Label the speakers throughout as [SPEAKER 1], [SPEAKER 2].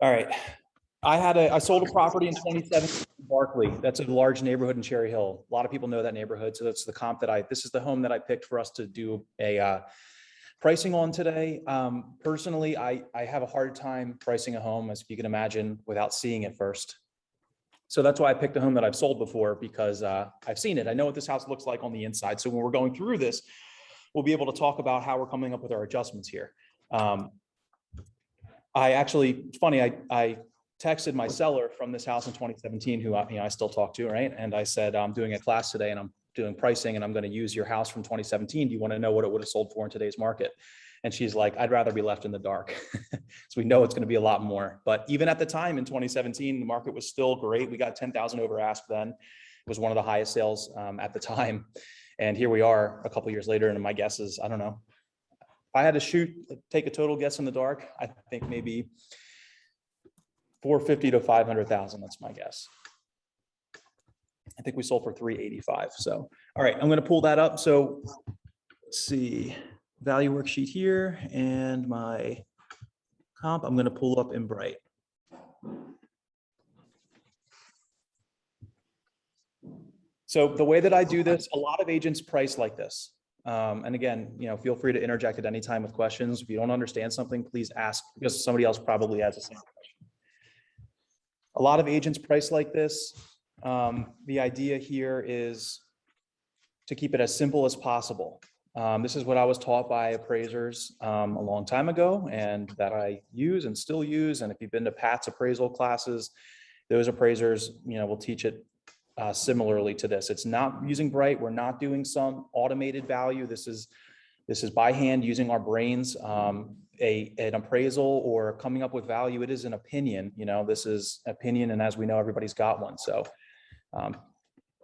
[SPEAKER 1] All right. I sold a property in 2017 in Barclay. That's a large neighborhood in Cherry Hill. A lot of people know that neighborhood. So that's the comp that this is the home that I picked for us to do a pricing on today. Personally, I have a hard time pricing a home, as you can imagine, without seeing it first. So that's why I picked a home that I've sold before, because I've seen it. I know what this house looks like on the inside. So when we're going through this, we'll be able to talk about how we're coming up with our adjustments here. It's funny, I texted my seller from this house in 2017, who I still talk to, right? And I said, I'm doing a class today and I'm doing pricing and I'm going to use your house from 2017. Do you want to know what it would have sold for in today's market? And she's like, I'd rather be left in the dark. So we know it's going to be a lot more. But even at the time in 2017, the market was still great. We got 10,000 over ask then. It was one of the highest sales at the time. And here we are a couple years later. And my guess is, I don't know, if I had to take a total guess in the dark, I think maybe 450 to 500,000. That's my guess. I think we sold for 385. So, all right, I'm going to pull that up. So let's see, value worksheet here and my comp. I'm going to pull up in Bright. So the way that I do this, a lot of agents price like this. And again, feel free to interject at any time with questions. If you don't understand something, please ask, because somebody else probably has the same question. A lot of agents price like this. The idea here is to keep it as simple as possible. This is what I was taught by appraisers a long time ago, and that I use and still use. And if you've been to Pat's appraisal classes, those appraisers, will teach it similarly to this. It's not using Bright. We're not doing some automated value. This is by hand, using our brains. An appraisal or coming up with value, it is an opinion. This is opinion, and as we know, everybody's got one. So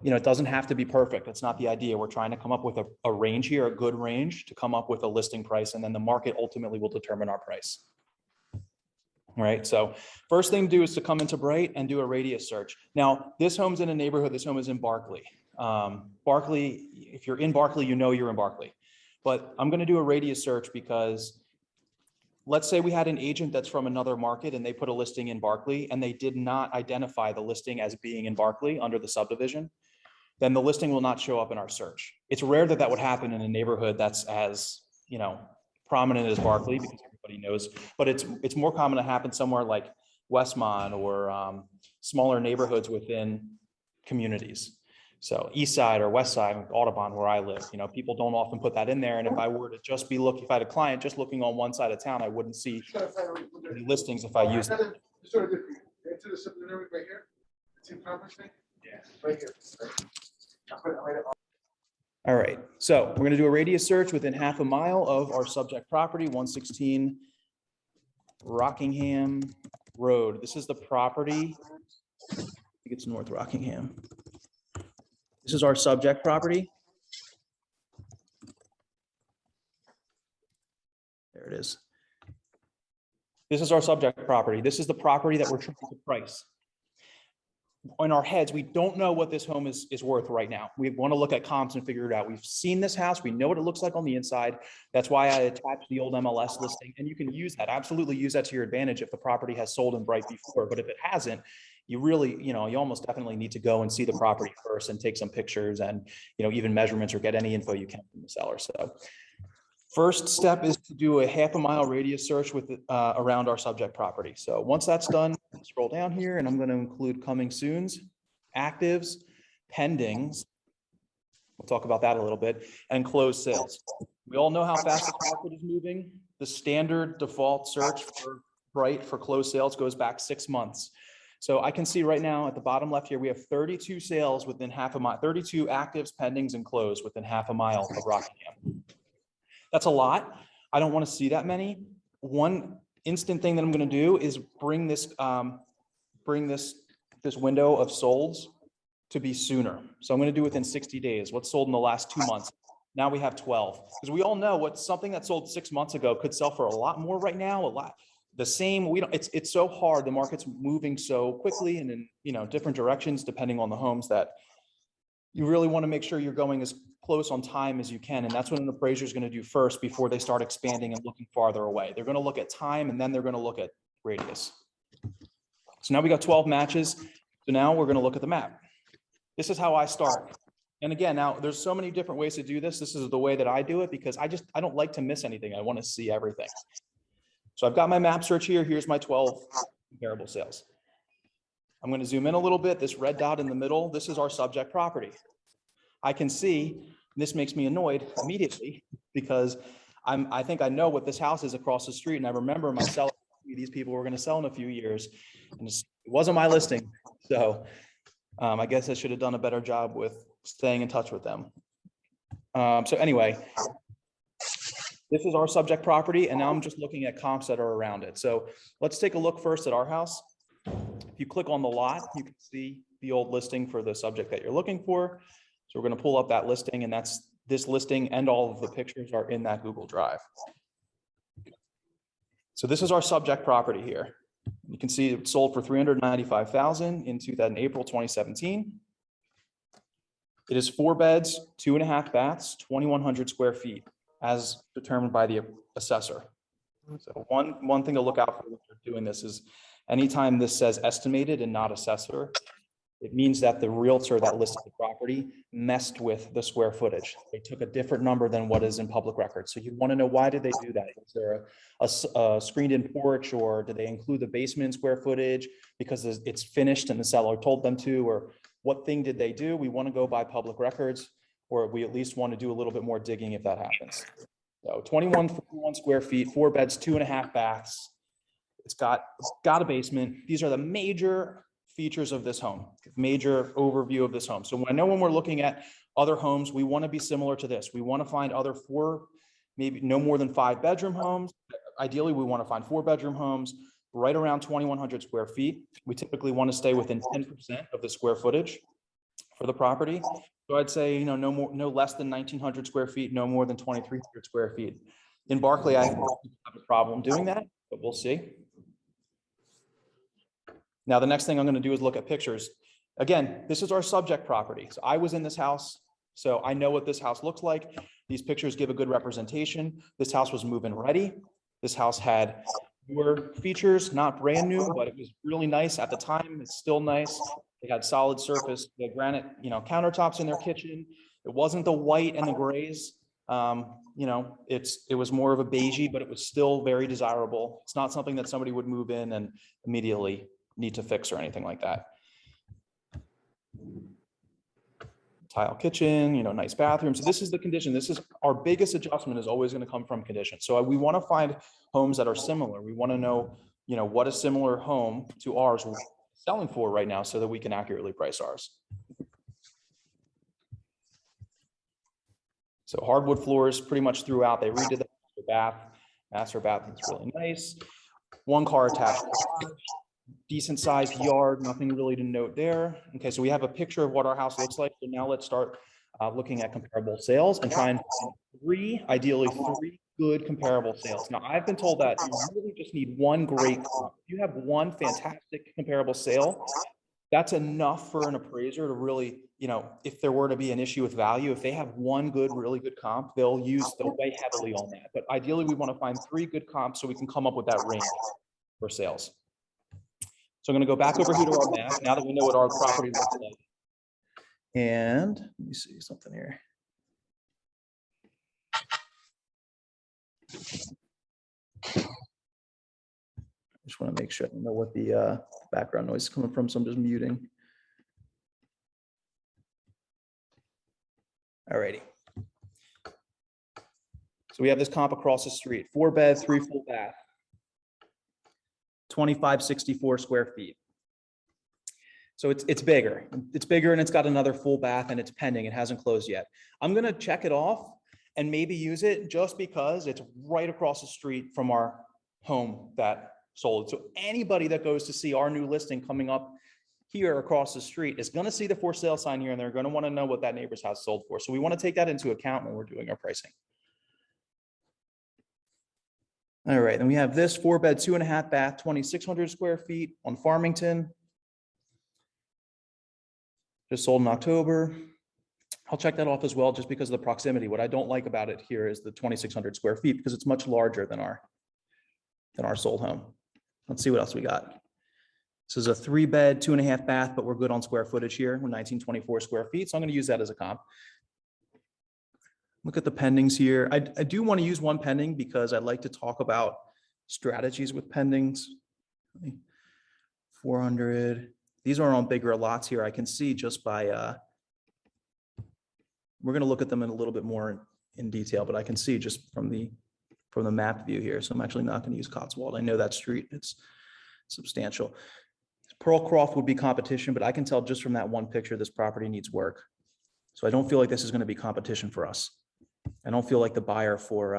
[SPEAKER 1] it doesn't have to be perfect. That's not the idea. We're trying to come up with a range here, a good range, to come up with a listing price, and then the market ultimately will determine our price. All right, so first thing to do is to come into Bright and do a radius search. Now, this home's in a neighborhood. This home is in Barclay. Barclay, if you're in Barclay, you're in Barclay. But I'm going to do a radius search because let's say we had an agent that's from another market and they put a listing in Barclay and they did not identify the listing as being in Barclay under the subdivision, then the listing will not show up in our search. It's rare that that would happen in a neighborhood that's as, prominent as Barclay, because everybody knows, but it's more common to happen somewhere like Westmont or smaller neighborhoods within communities. So East Side or West Side, Audubon, where I live, people don't often put that in there. And if I were to just be looking, if I had a client just looking on one side of town, I wouldn't see any listings if I used it. Right here. Yeah. Right here. All right, so we're going to do a radius search within half a mile of our subject property, 116 Rockingham Road. This is the property. I think it's North Rockingham. This is our subject property. There it is. This is our subject property. This is the property that we're trying to price. In our heads, we don't know what this home is worth right now. We want to look at comps and figure it out. We've seen this house. We know what it looks like on the inside. That's why I attached the old MLS listing, and you can use that. Absolutely use that to your advantage if the property has sold in Bright before. But if it hasn't, you really, you almost definitely need to go and see the property first and take some pictures and, even measurements, or get any info you can from the seller. So first step is to do a half a mile radius search with around our subject property. So once that's done, scroll down here, and I'm going to include coming soons, actives, pendings. We'll talk about that a little bit, and closed sales. We all know how fast the market is moving. The standard default search for Bright for closed sales goes back 6 months. So I can see right now at the bottom left here, we have 32 sales within half a mile, 32 actives, pendings, and closed within half a mile of Rockingham. That's a lot. I don't want to see that many. One instant thing that I'm going to do is bring this window of solds to be sooner. So I'm going to do within 60 days. What's sold in the last 2 months? Now we have 12, because we all know what something that sold 6 months ago could sell for a lot more right now. A lot the same. It's so hard. The market's moving so quickly and in different directions depending on the homes, that you really want to make sure you're going as close on time as you can. And that's what an appraiser is going to do first before they start expanding and looking farther away. They're going to look at time, and then they're going to look at radius. So now we got 12 matches. So now we're going to look at the map. This is how I start. And again, now there's so many different ways to do this. This is the way that I do it because I don't like to miss anything. I want to see everything. So I've got my map search here. Here's my 12 comparable sales. I'm going to zoom in a little bit. This red dot in the middle, this is our subject property. I can see, this makes me annoyed immediately because I think I know what this house is across the street. And I remember my seller, these people were going to sell in a few years. And it wasn't my listing. So I guess I should have done a better job with staying in touch with them. So anyway, this is our subject property, and now I'm just looking at comps that are around it. So let's take a look first at our house. If you click on the lot, you can see the old listing for the subject that you're looking for. So we're going to pull up that listing, and that's this listing, and all of the pictures are in that Google Drive. So this is our subject property here. You can see it sold for $395,000 in April 2017. It is 4 beds, 2.5 baths, 2,100 square feet, as determined by the assessor. So one thing to look out for when you're doing this is anytime this says estimated and not assessor, it means that the realtor that listed the property messed with the square footage. They took a different number than what is in public records. So you want to know, why did they do that? Is there a screened-in porch, or did they include the basement square footage because it's finished and the seller told them to, or what thing did they do? We want to go by public records, or we at least want to do a little bit more digging if that happens. So 21 square feet, 4 beds, 2.5 baths. It's got a basement. These are the major features of this home, major overview of this home. So I know when we're looking at other homes, we want to be similar to this. We want to find other 4, maybe no more than 5 bedroom homes. Ideally, we want to find 4 bedroom homes right around 2,100 square feet. We typically want to stay within 10% of the square footage for the property. So I'd say, no less than 1,900 square feet, no more than 2,300 square feet. In Barclay, I have a problem doing that, but we'll see. Now, the next thing I'm going to do is look at pictures. Again, this is our subject property. So I was in this house, so I know what this house looks like. These pictures give a good representation. This house was move-in ready. This house had newer features, not brand new, but it was really nice at the time. It's still nice. They had solid surface, the granite, countertops in their kitchen. It wasn't the white and the grays. It was more of a beigey, but it was still very desirable. It's not something that somebody would move in and immediately need to fix or anything like that. Tile kitchen, nice bathroom. So this is the condition. This is our biggest adjustment, is always going to come from condition. So we want to find homes that are similar. We want to know, what a similar home to ours we're selling for right now, so that we can accurately price ours. So hardwood floors pretty much throughout. They redid the master bathroom is really nice. 1 car attached garage. Decent sized yard, nothing really to note there. Okay, so we have a picture of what our house looks like. So now let's start looking at comparable sales and try and find ideally three good comparable sales. Now, I've been told that you really just need 1 great comp. If you have 1 fantastic comparable sale, that's enough for an appraiser to really, if there were to be an issue with value, if they have 1 really good comp, they'll weigh heavily on that. But ideally, we want to find 3 good comps so we can come up with that range for sales. So I'm going to go back over here to our map now that we know what our property looks like. And let me see something here. I just want to make sure I know what the background noise is coming from, so I'm just muting. All righty. So we have this comp across the street, 4 bed, 3 full bath. 2,564 square feet. So it's bigger. It's bigger, and it's got another full bath, and it's pending. It hasn't closed yet. I'm going to check it off and maybe use it just because it's right across the street from our home that sold. So anybody that goes to see our new listing coming up here across the street is going to see the for sale sign here, and they're going to want to know what that neighbor's house sold for. So we want to take that into account when we're doing our pricing. All right, then we have this 4 bed, 2.5 bath, 2,600 square feet on Farmington. Just sold in October. I'll check that off as well, just because of the proximity. What I don't like about it here is the 2,600 square feet, because it's much larger than our sold home. Let's see what else we got. This is a 3-bed, 2.5 bath, but we're good on square footage here. We're 1924 square feet. So I'm going to use that as a comp. Look at the pendings here. I do want to use one pending because I like to talk about strategies with pendings. 400. These are on bigger lots here. I can see just by, we're going to look at them in a little bit more in detail, but I can see just from the map view here. So I'm actually not going to use Cotswold. I know that street, it's substantial. Pearlcroft would be competition, but I can tell just from that one picture, this property needs work. So I don't feel like this is going to be competition for us. I don't feel like the buyer for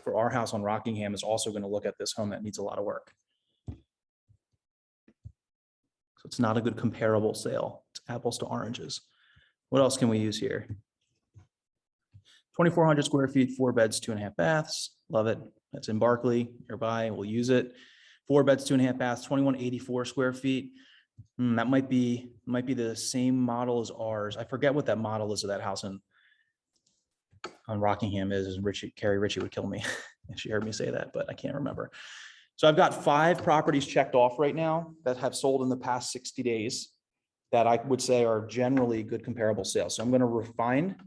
[SPEAKER 1] our house on Rockingham is also going to look at this home that needs a lot of work. So it's not a good comparable sale. It's apples to oranges. What else can we use here? 2,400 square feet, 4 beds, 2.5 baths. Love it. That's in Barclay, nearby. We'll use it. 4 beds, 2.5 baths, 2,184 square feet. That might be the same model as ours. I forget what that model is of that house on Rockingham is. Carrie Ritchie would kill me if she heard me say that, but I can't remember. So I've got 5 properties checked off right now that have sold in the past 60 days that I would say are generally good comparable sales. So I'm going to refine.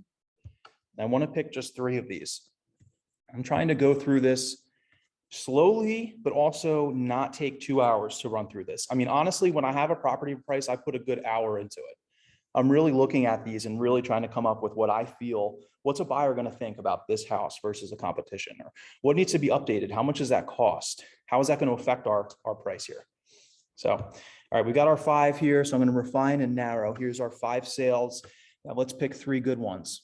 [SPEAKER 1] I want to pick just 3 of these. I'm trying to go through this slowly, but also not take 2 hours to run through this. I mean, honestly, when I have a property price, I put a good hour into it. I'm really looking at these and really trying to come up with what I feel, what's a buyer going to think about this house versus a competition, or what needs to be updated? How much does that cost? How is that going to affect our price here? So, all right, we got our 5 here. So I'm going to refine and narrow. Here's our 5 sales. Now let's pick 3 good ones.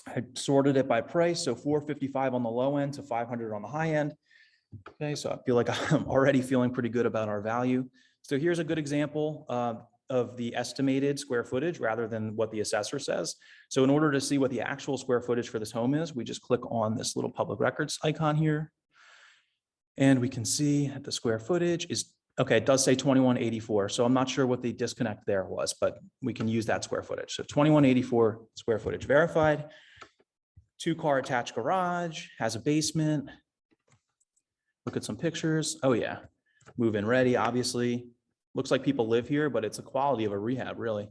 [SPEAKER 1] I sorted it by price. So 455 on the low end to 500 on the high end. Okay, so I feel like I'm already feeling pretty good about our value. So here's a good example of the estimated square footage rather than what the assessor says. So in order to see what the actual square footage for this home is, we just click on this little public records icon here. And we can see that the square footage is, okay, it does say 2184. So I'm not sure what the disconnect there was, but we can use that square footage. So 2184 square footage verified. 2-car attached garage, has a basement. Look at some pictures. Oh yeah, move-in ready, obviously. Looks like people live here, but it's a quality of a rehab, really.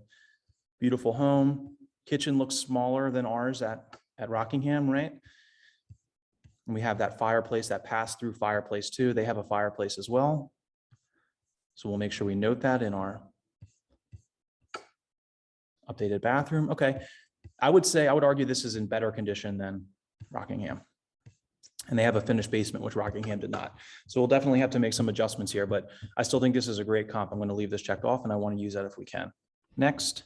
[SPEAKER 1] Beautiful home. Kitchen looks smaller than ours at Rockingham, right? And we have that fireplace, that pass-through fireplace too. They have a fireplace as well. So we'll make sure we note that in our updated bathroom. Okay, I would argue this is in better condition than Rockingham. And they have a finished basement, which Rockingham did not. So we'll definitely have to make some adjustments here, but I still think this is a great comp. I'm going to leave this checked off and I want to use that if we can. Next,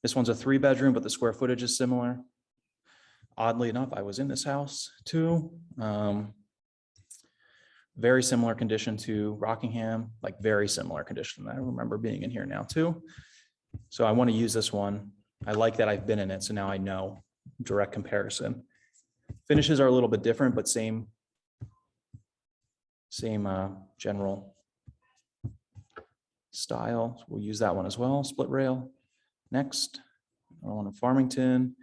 [SPEAKER 1] this one's a 3-bedroom, but the square footage is similar. Oddly enough, I was in this house too. Very similar condition to Rockingham, like very similar condition. I remember being in here now too. So I want to use this one. I like that I've been in it, so now I know direct comparison. Finishes are a little bit different, but same general style. So we'll use that one as well. Split rail. Next, one in Farmington.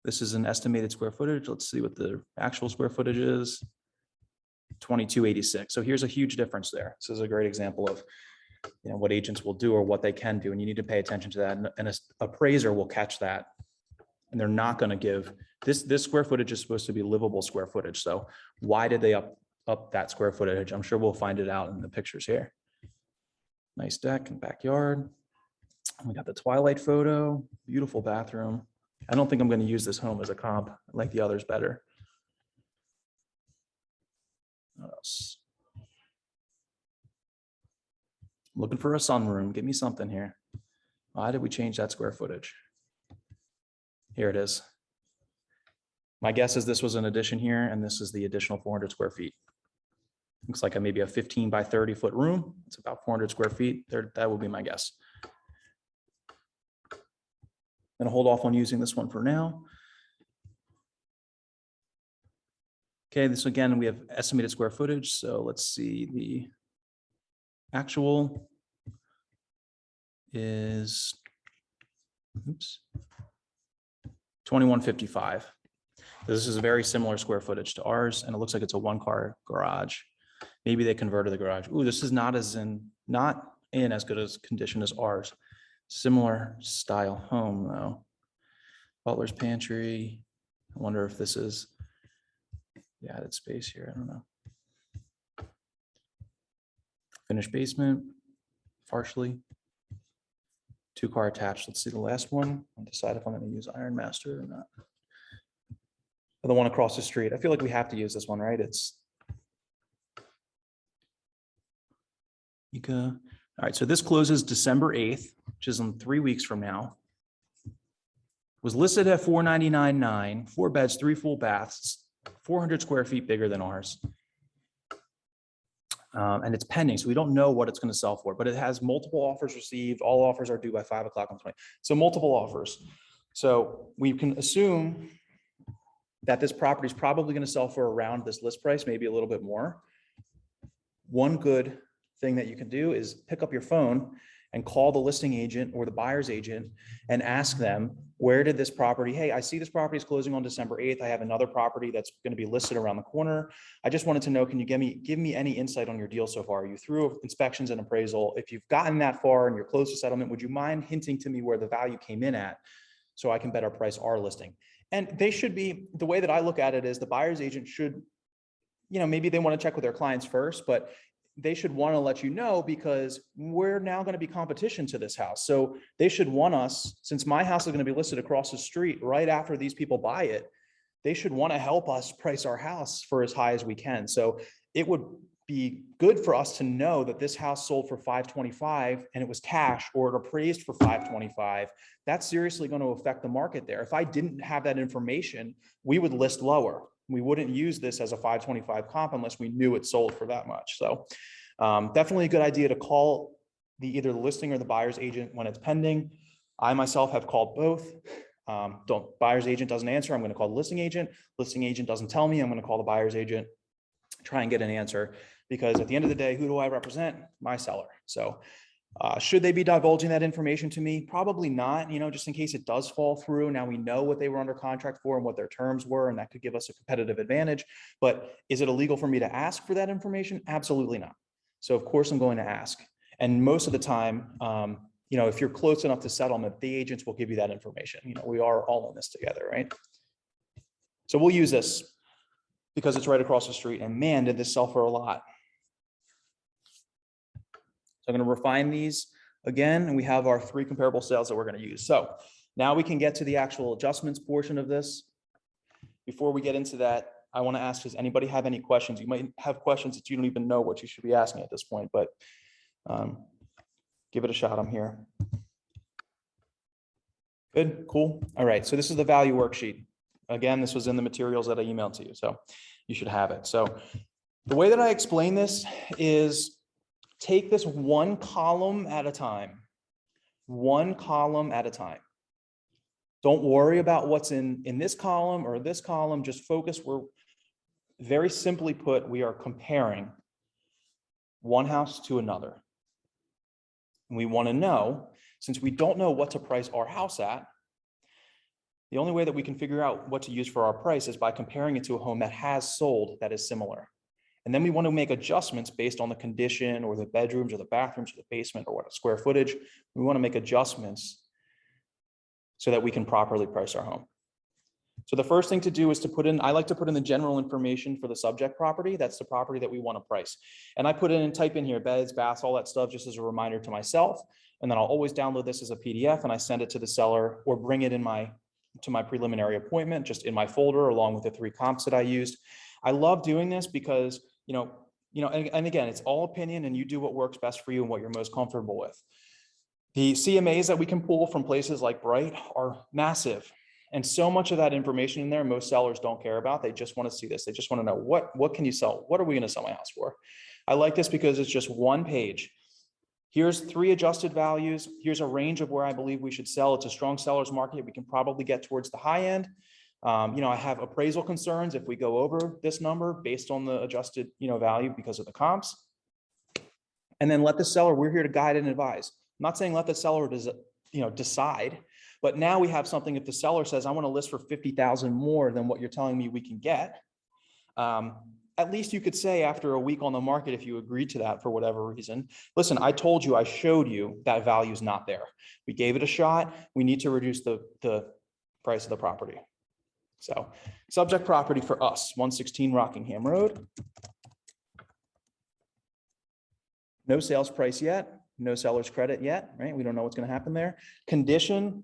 [SPEAKER 1] This is an estimated square footage. Let's see what the actual square footage is. 2286. So here's a huge difference there. This is a great example of what agents will do or what they can do, and you need to pay attention to that. And an appraiser will catch that, and they're not going to give this square footage is supposed to be livable square footage. So why did they up that square footage? I'm sure we'll find it out in the pictures here. Nice deck and backyard. We got the twilight photo, beautiful bathroom. I don't think I'm going to use this home as a comp. I like the others better. What else? Looking for a sunroom. Give me something here. Why did we change that square footage? Here it is. My guess is this was an addition here, and this is the additional 400 square feet. Looks like maybe a 15 by 30 foot room. It's about 400 square feet. That would be my guess. I'm going to hold off on using this one for now. Okay, this again, we have estimated square footage. So let's see, the actual is, 2155. This is a very similar square footage to ours, and it looks like it's a 1-car garage. Maybe they converted the garage. Ooh, this is not in as good as condition as ours. Similar style home though. Butler's pantry. I wonder if this is the added space here. I don't know. Finished basement, partially. 2-car attached. Let's see the last one and decide if I'm going to use Iron Master or not. The one across the street. I feel like we have to use this one, right? It's Ika. All right, so this closes December 8th, which is in 3 weeks from now. Was listed at $499.9, 4 beds, 3 full baths, 400 square feet bigger than ours. And it's pending, so we don't know what it's going to sell for, but it has multiple offers received. All offers are due by 5 o'clock on the 20th. So multiple offers. So we can assume that this property is probably going to sell for around this list price, maybe a little bit more. One good thing that you can do is pick up your phone and call the listing agent or the buyer's agent and ask them, where did this property, hey, I see this property is closing on December 8th. I have another property that's going to be listed around the corner. I just wanted to know, can you give me any insight on your deal so far? You through inspections and appraisal. If you've gotten that far and you're close to settlement, would you mind hinting to me where the value came in at so I can better price our listing? And they should be, the way that I look at it is the buyer's agent should, maybe they want to check with their clients first, but they should want to let you know because we're now going to be competition to this house. So they should want us, since my house is going to be listed across the street right after these people buy it, they should want to help us price our house for as high as we can. So it would be good for us to know that this house sold for $525 and it was cash or it appraised for $525. That's seriously going to affect the market there. If I didn't have that information, we would list lower. We wouldn't use this as a $525 comp unless we knew it sold for that much. So definitely a good idea to call either the listing or the buyer's agent when it's pending. I myself have called both. Buyer's agent doesn't answer, I'm going to call the listing agent. Listing agent doesn't tell me, I'm going to call the buyer's agent, try and get an answer, because at the end of the day, who do I represent? My seller. So should they be divulging that information to me? Probably not, just in case it does fall through. Now we know what they were under contract for and what their terms were, and that could give us a competitive advantage. But is it illegal for me to ask for that information? Absolutely not. So of course I'm going to ask. And most of the time, if you're close enough to settlement, the agents will give you that information. We are all in this together, right? So we'll use this because it's right across the street, and man, did this sell for a lot. So I'm going to refine these again, and we have our 3 comparable sales that we're going to use. So now we can get to the actual adjustments portion of this. Before we get into that, I want to ask, does anybody have any questions? You might have questions that you don't even know what you should be asking at this point, but give it a shot. I'm here. Good, cool. All right, so this is the value worksheet. Again, this was in the materials that I emailed to you, so you should have it. So the way that I explain this is take this one column at a time. One column at a time. Don't worry about what's in this column or this column. Just focus. We're very simply put, we are comparing one house to another. And we want to know, since we don't know what to price our house at, the only way that we can figure out what to use for our price is by comparing it to a home that has sold that is similar. And then we want to make adjustments based on the condition or the bedrooms or the bathrooms or the basement or what square footage. We want to make adjustments so that we can properly price our home. So the first thing to do is to put in, I like to put in the general information for the subject property. That's the property that we want to price. And I put in and type in here beds, baths, all that stuff, just as a reminder to myself. And then I'll always download this as a PDF and I send it to the seller or bring it in to my preliminary appointment, just in my folder, along with the 3 comps that I used. I love doing this because, and again, it's all opinion and you do what works best for you and what you're most comfortable with. The CMAs that we can pull from places like Bright are massive. And so much of that information in there, most sellers don't care about. They just want to see this. They just want to know what can you sell? What are we going to sell my house for? I like this because it's just one page. Here's 3 adjusted values. Here's a range of where I believe we should sell. It's a strong seller's market. We can probably get towards the high end. I have appraisal concerns if we go over this number based on the adjusted, value because of the comps. And then let the seller, we're here to guide and advise. I'm not saying let the seller decide, but now we have something. If the seller says, I want to list for $50,000 more than what you're telling me we can get, at least you could say after a week on the market, if you agreed to that for whatever reason, listen, I told you, I showed you that value is not there. We gave it a shot. We need to reduce the price of the property. So subject property for us, 116 Rockingham Road. No sales price yet, no seller's credit yet, right? We don't know what's going to happen there. Condition.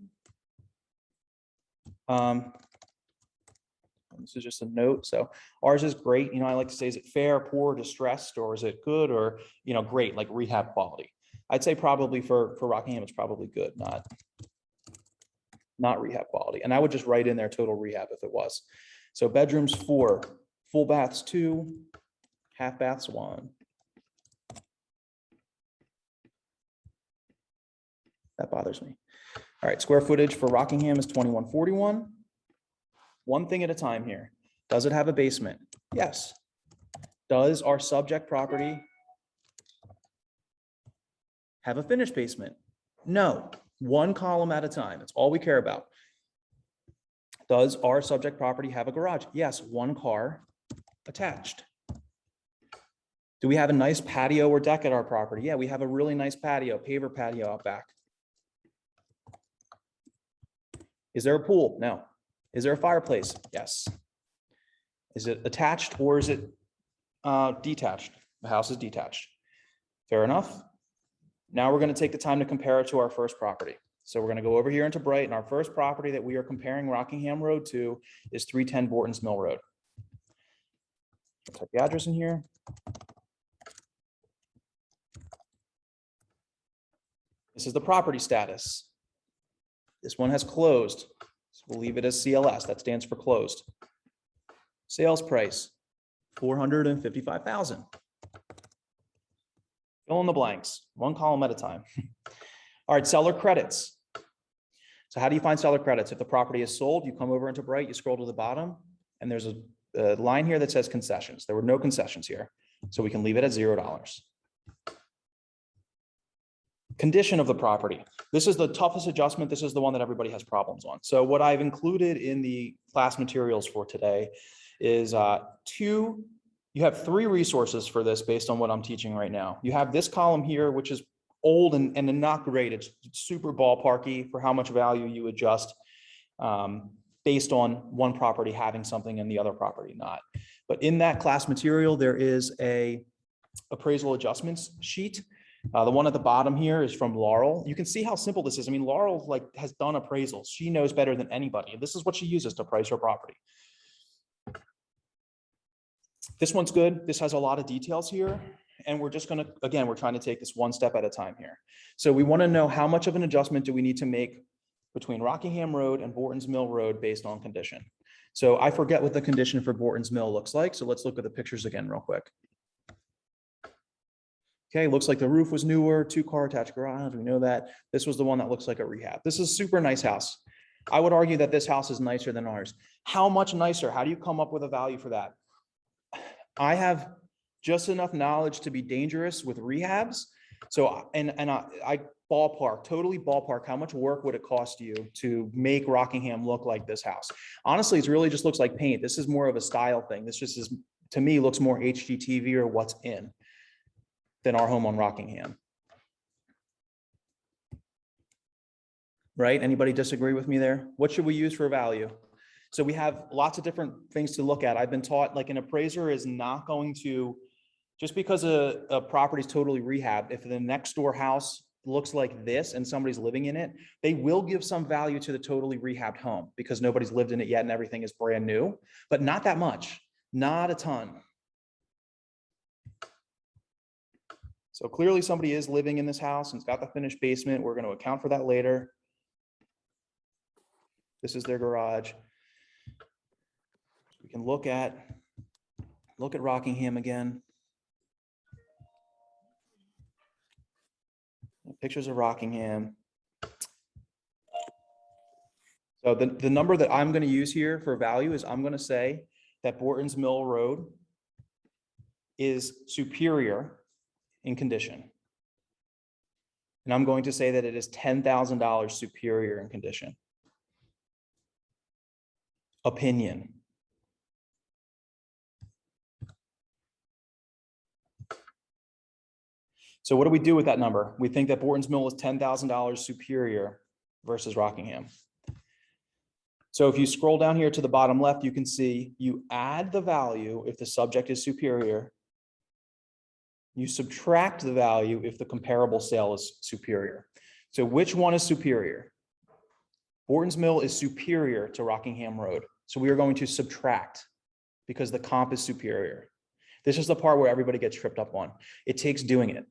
[SPEAKER 1] This is just a note. So ours is great. I like to say, is it fair, poor, distressed, or is it good, or, great, like rehab quality? I'd say probably for Rockingham, it's probably good, not rehab quality. And I would just write in there total rehab if it was. So bedrooms 4, full baths 2, half baths 1. That bothers me. All right, square footage for Rockingham is 2141. One thing at a time here. Does it have a basement? Yes. Does our subject property have a finished basement? No. One column at a time. That's all we care about. Does our subject property have a garage? Yes. One car attached. Do we have a nice patio or deck at our property? Yeah, we have a really nice patio, paver patio out back. Is there a pool? No. Is there a fireplace? Yes. Is it attached or is it detached? The house is detached. Fair enough. Now we're going to take the time to compare it to our first property. So we're going to go over here into Brighton. Our first property that we are comparing Rockingham Road to is 310 Borton's Mill Road. Type the address in here. This is the property status. This one has closed. So we'll leave it as CLS. That stands for closed. Sales price, $455,000. Fill in the blanks, one column at a time. All right, seller credits. So how do you find seller credits? If the property is sold, you come over into Bright, you scroll to the bottom, and there's a line here that says concessions. There were no concessions here, so we can leave it at $0. Condition of the property. This is the toughest adjustment. This is the one that everybody has problems on. So what I've included in the class materials for today is you have 3 resources for this based on what I'm teaching right now. You have this column here, which is old and not great. It's super ballparky for how much value you adjust based on one property having something and the other property not. But in that class material, there is a appraisal adjustments sheet. The one at the bottom here is from Laurel. You can see how simple this is. I mean, Laurel has done appraisals. She knows better than anybody. This is what she uses to price her property. This one's good. This has a lot of details here. And we're just going to, again, we're trying to take this one step at a time here. So we want to know how much of an adjustment do we need to make between Rockingham Road and Borton's Mill Road based on condition. So I forget what the condition for Borton's Mill looks like. So let's look at the pictures again real quick. Okay, looks like the roof was newer, 2-car attached garage. We know that. This was the one that looks like a rehab. This is a super nice house. I would argue that this house is nicer than ours. How much nicer? How do you come up with a value for that? I have just enough knowledge to be dangerous with rehabs. So, I ballpark, totally ballpark, how much work would it cost you to make Rockingham look like this house? Honestly, it really just looks like paint. This is more of a style thing. This just is, to me, looks more HGTV or what's in than our home on Rockingham. Right? Anybody disagree with me there? What should we use for value? So we have lots of different things to look at. I've been taught like an appraiser is not going to, just because a property is totally rehabbed, if the next door house looks like this and somebody's living in it, they will give some value to the totally rehabbed home because nobody's lived in it yet and everything is brand new, but not that much, not a ton. So clearly somebody is living in this house and it's got the finished basement. We're going to account for that later. This is their garage. We can look at Rockingham again. Pictures of Rockingham. So the number that I'm going to use here for value is I'm going to say that Borton's Mill Road is superior in condition. And I'm going to say that it is $10,000 superior in condition. Opinion. So what do we do with that number? We think that Borton's Mill is $10,000 superior versus Rockingham. So if you scroll down here to the bottom left, you can see you add the value if the subject is superior. You subtract the value if the comparable sale is superior. So which one is superior? Borton's Mill is superior to Rockingham Road. So we are going to subtract because the comp is superior. This is the part where everybody gets tripped up on. It takes doing it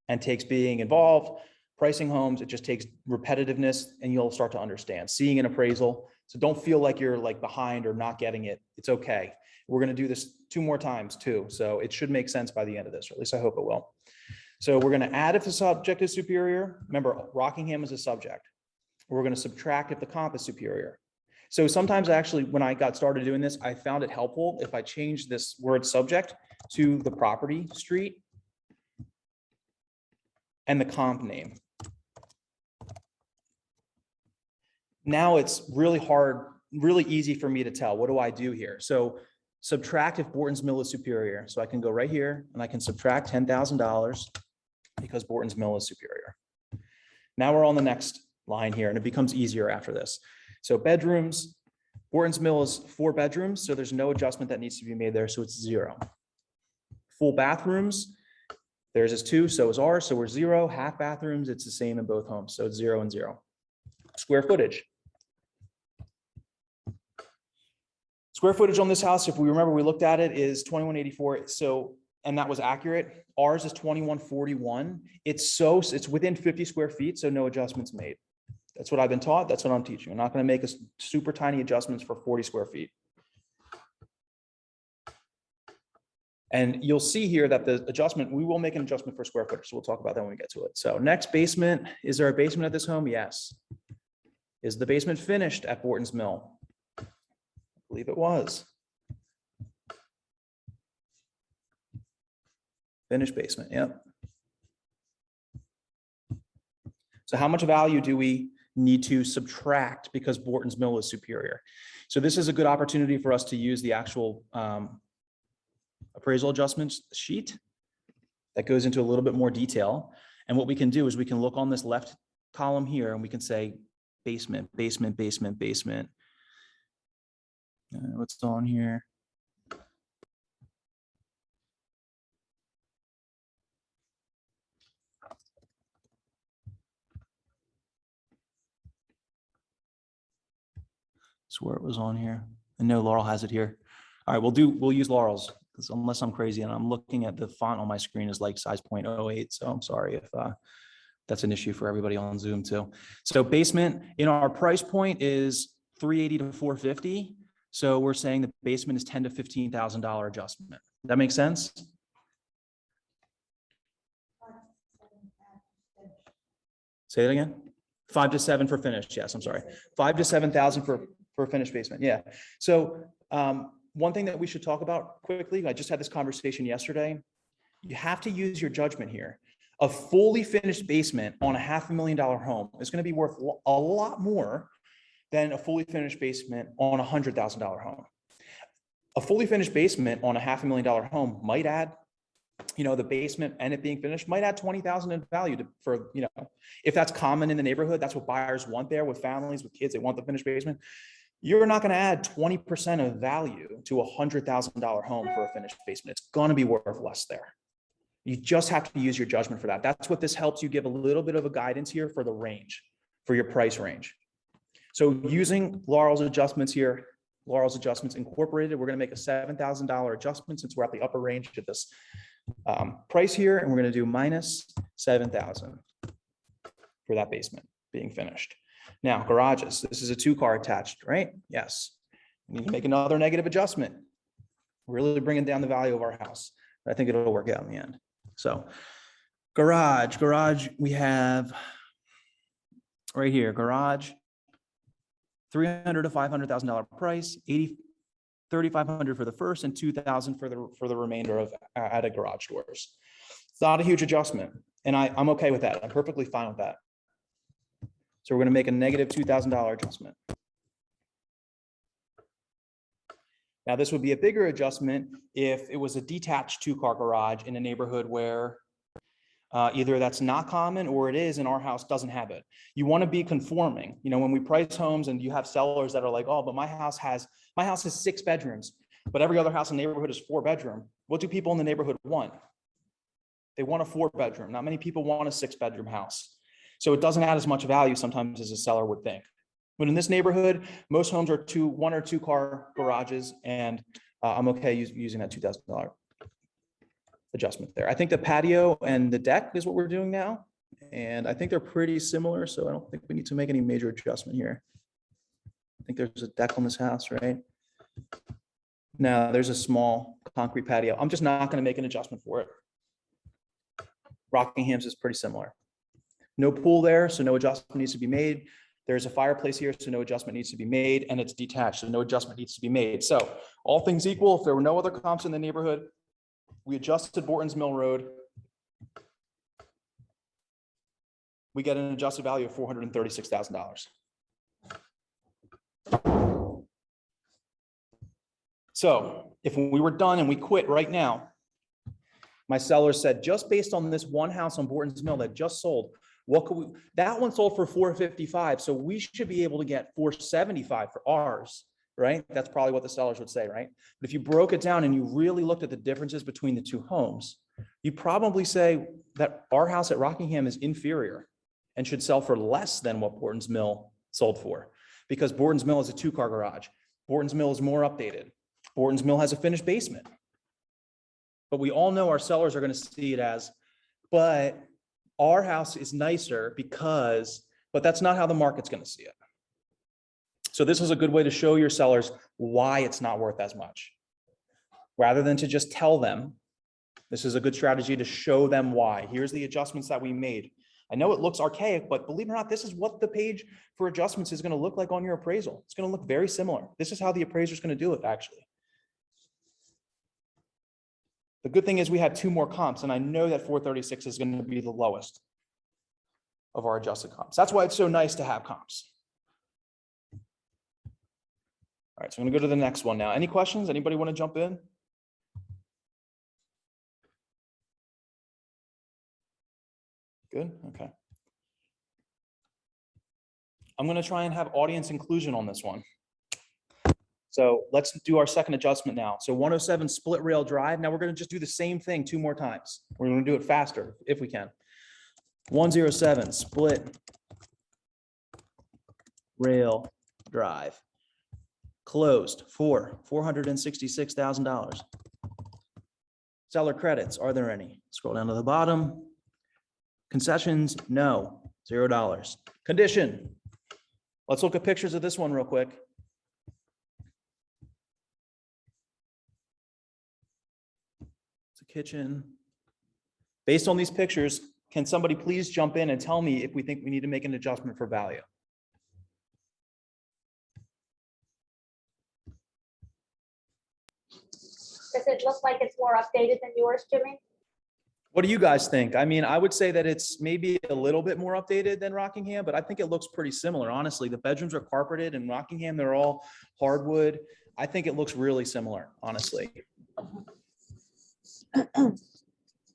[SPEAKER 1] and takes being involved, pricing homes. It just takes repetitiveness and you'll start to understand, seeing an appraisal. So don't feel like you're like behind or not getting it. It's okay. We're going to do this 2 more times too. So it should make sense by the end of this, or at least I hope it will. So we're going to add if the subject is superior. Remember, Rockingham is a subject. We're going to subtract if the comp is superior. So sometimes actually, when I got started doing this, I found it helpful if I changed this word subject to the property, street, and the comp name. Now it's really hard, really easy for me to tell. What do I do here? So subtract if Borton's Mill is superior. So I can go right here and I can subtract $10,000 because Borton's Mill is superior. Now we're on the next line here and it becomes easier after this. So bedrooms, Borton's Mill is 4 bedrooms. So there's no adjustment that needs to be made there. So it's 0. Full bathrooms, theirs is 2, so is ours. So we're 0. Half bathrooms, it's the same in both homes. So it's 0 and 0. Square footage. Square footage on this house, if we remember, we looked at it, is 2184. So, and that was accurate. Ours is 2141. It's within 50 square feet, so no adjustments made. That's what I've been taught. That's what I'm teaching. I'm not going to make a super tiny adjustments for 40 square feet. And you'll see here that the adjustment, we will make an adjustment for square footage. So we'll talk about that when we get to it. So next, basement. Is there a basement at this home? Yes. Is the basement finished at Borton's Mill? I believe it was. Finished basement, yep. So how much value do we need to subtract because Borton's Mill is superior? So this is a good opportunity for us to use the actual appraisal adjustments sheet that goes into a little bit more detail. And what we can do is we can look on this left column here and we can say basement, basement, basement, basement. What's on here? Swear it was on here. I know Laurel has it here. All right, we'll use Laurel's because unless I'm crazy and I'm looking at the font on my screen is like size 0.08. So I'm sorry if that's an issue for everybody on Zoom too. So basement in our price point is 380 to 450. So we're saying the basement is $10,000 to $15,000 adjustment. That makes sense? Say that again. 5 to 7 for finished. Yes, I'm sorry. 5 to 7,000 for finished basement. Yeah. So one thing that we should talk about quickly, I just had this conversation yesterday. You have to use your judgment here. A fully finished basement on a $500,000 home is going to be worth a lot more than a fully finished basement on a $100,000 home. A fully finished basement on a $500,000 home might add, the basement and it being finished might add 20,000 in value if that's common in the neighborhood. That's what buyers want there with families, with kids. They want the finished basement. You're not going to add 20% of value to a $100,000 home for a finished basement. It's going to be worth less there. You just have to use your judgment for that. That's what this helps you give a little bit of a guidance here for the range, for your price range. So using Laurel's adjustments here, Laurel's adjustments incorporated, we're going to make a $7,000 adjustment since we're at the upper range of this price here, and we're going to do minus 7,000 for that basement being finished. Now, garages. This is a 2-car attached, right? Yes. We need to make another negative adjustment. Really bringing down the value of our house. I think it'll work out in the end. So, garage. We have right here. Garage. $300,000 to $500,000 price. $3,500 for the first and $2,000 for the remainder of added garage doors. It's not a huge adjustment, and I'm okay with that. I'm perfectly fine with that. So we're going to make a negative $2,000 adjustment. Now this would be a bigger adjustment if it was a detached 2-car garage in a neighborhood where Either that's not common or it is and our house doesn't have it. You want to be conforming. You know, when we price homes and you have sellers that are like, oh, but my house has 6 bedrooms, but every other house in the neighborhood is 4-bedroom. What do people in the neighborhood want? They want a 4-bedroom. Not many people want a 6-bedroom house. So it doesn't add as much value sometimes as a seller would think. But in this neighborhood, most homes are 1 or 2 car garages, and I'm okay using that $2,000 adjustment there. I think the patio and the deck is what we're doing now. And I think they're pretty similar. So I don't think we need to make any major adjustment here. I think there's a deck on this house, right? Now there's a small concrete patio. I'm just not going to make an adjustment for it. Rockingham's is pretty similar. No pool there, so no adjustment needs to be made. There's a fireplace here, so no adjustment needs to be made, and it's detached, so no adjustment needs to be made. So all things equal, if there were no other comps in the neighborhood, we adjusted Borton's Mill Road. We get an adjusted value of $436,000. So if we were done and we quit right now, my seller said, just based on this one house on Borton's Mill that just sold, what could we, that one sold for $455. So we should be able to get $475 for ours, right? That's probably what the sellers would say, right? But if you broke it down and you really looked at the differences between the 2 homes, you'd probably say that our house at Rockingham is inferior and should sell for less than what Borton's Mill sold for, because Borton's Mill is a 2-car garage. Borton's Mill is more updated. Borton's Mill has a finished basement. But we all know our sellers are going to see it as, but our house is nicer because, but that's not how the market's going to see it. So this is a good way to show your sellers why it's not worth as much. Rather than to just tell them, this is a good strategy to show them why. Here's the adjustments that we made. I know it looks archaic, but believe it or not, this is what the page for adjustments is going to look like on your appraisal. It's going to look very similar. This is how the appraiser is going to do it, actually. The good thing is we had 2 more comps, and I know that 436 is going to be the lowest of our adjusted comps. That's why it's so nice to have comps. All right, so I'm going to go to the next one now. Any questions? Anybody want to jump in? Good, okay. I'm going to try and have audience inclusion on this one. So let's do our second adjustment now. So 107 split rail drive. Now we're going to just do the same thing 2 more times. We're going to do it faster if we can. 107 split rail drive. Closed for $466,000. Seller credits, are there any? Scroll down to the bottom. Concessions, no, $0. Condition. Let's look at pictures of this one real quick. It's a kitchen. Based on these pictures, can somebody please jump in and tell me if we think we need to make an adjustment for value?
[SPEAKER 2] Does it look like it's more updated than yours, Jimmy?
[SPEAKER 1] What do you guys think? I mean, I would say that it's maybe a little bit more updated than Rockingham, but I think it looks pretty similar. Honestly, the bedrooms are carpeted, and Rockingham, they're all hardwood. I think it looks really similar, honestly.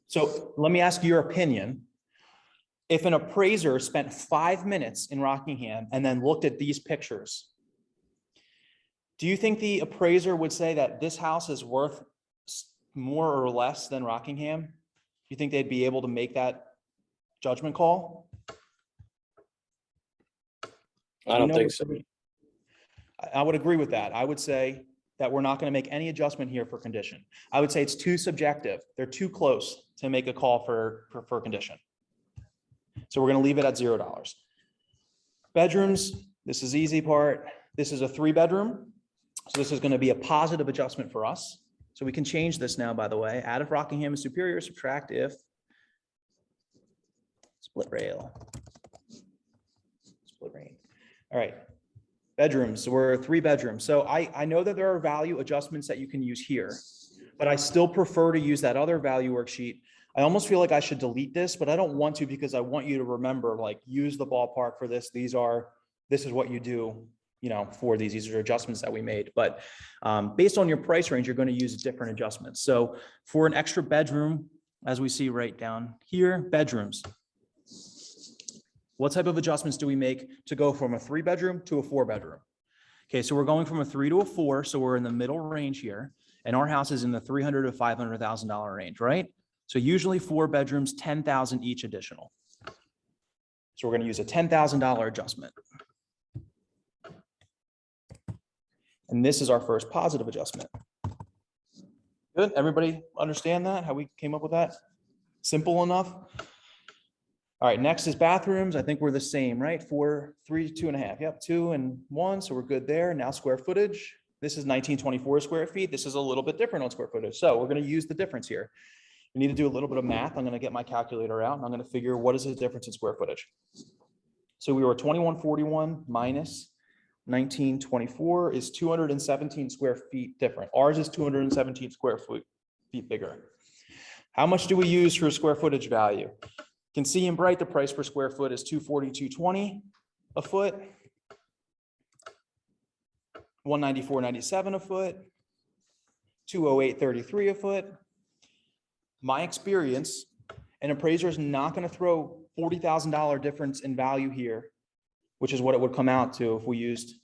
[SPEAKER 1] So let me ask your opinion. If an appraiser spent 5 minutes in Rockingham and then looked at these pictures, do you think the appraiser would say that this house is worth more or less than Rockingham? Do you think they'd be able to make that judgment call?
[SPEAKER 3] I don't think so.
[SPEAKER 1] I would agree with that. I would say that we're not going to make any adjustment here for condition. I would say it's too subjective. They're too close to make a call for condition. So we're going to leave it at $0. Bedrooms, this is the easy part. This is a 3-bedroom. So this is going to be a positive adjustment for us. So we can change this now, by the way. Add if Rockingham is superior, subtract if split rail. Split rain. All right. Bedrooms, so we're 3 bedrooms. So I know that there are value adjustments that you can use here, but I still prefer to use that other value worksheet. I almost feel like I should delete this, but I don't want to, because I want you to remember, like, use the ballpark for this. This is what you do, you know, for these are adjustments that we made. But based on your price range, you're going to use different adjustments. So for an extra bedroom, as we see right down here, bedrooms. What type of adjustments do we make to go from a 3-bedroom to a 4-bedroom? Okay, so we're going from a 3 to a 4, so we're in the middle range here, and our house is in the $300,000 to $500,000 range, right? So usually 4 bedrooms, $10,000 each additional. So we're going to use a $10,000 adjustment. And this is our first positive adjustment. Good, everybody understand that, how we came up with that? Simple enough? All right, next is bathrooms. I think we're the same, right? 4, 3, 2.5. Yep, 2 and 1, so we're good there. Now square footage. This is 1924 square feet. This is a little bit different on square footage. So we're going to use the difference here. We need to do a little bit of math. I'm going to get my calculator out and I'm going to figure what is the difference in square footage. So we were 2141 minus 1924 is 217 square feet different. Ours is 217 square feet bigger. How much do we use for a square footage value? You can see in bright the price per square foot is $242.20 a foot, $194.97 a foot, $208.33 a foot. My experience, an appraiser is not going to throw $40,000 difference in value here, which is what it would come out to if we used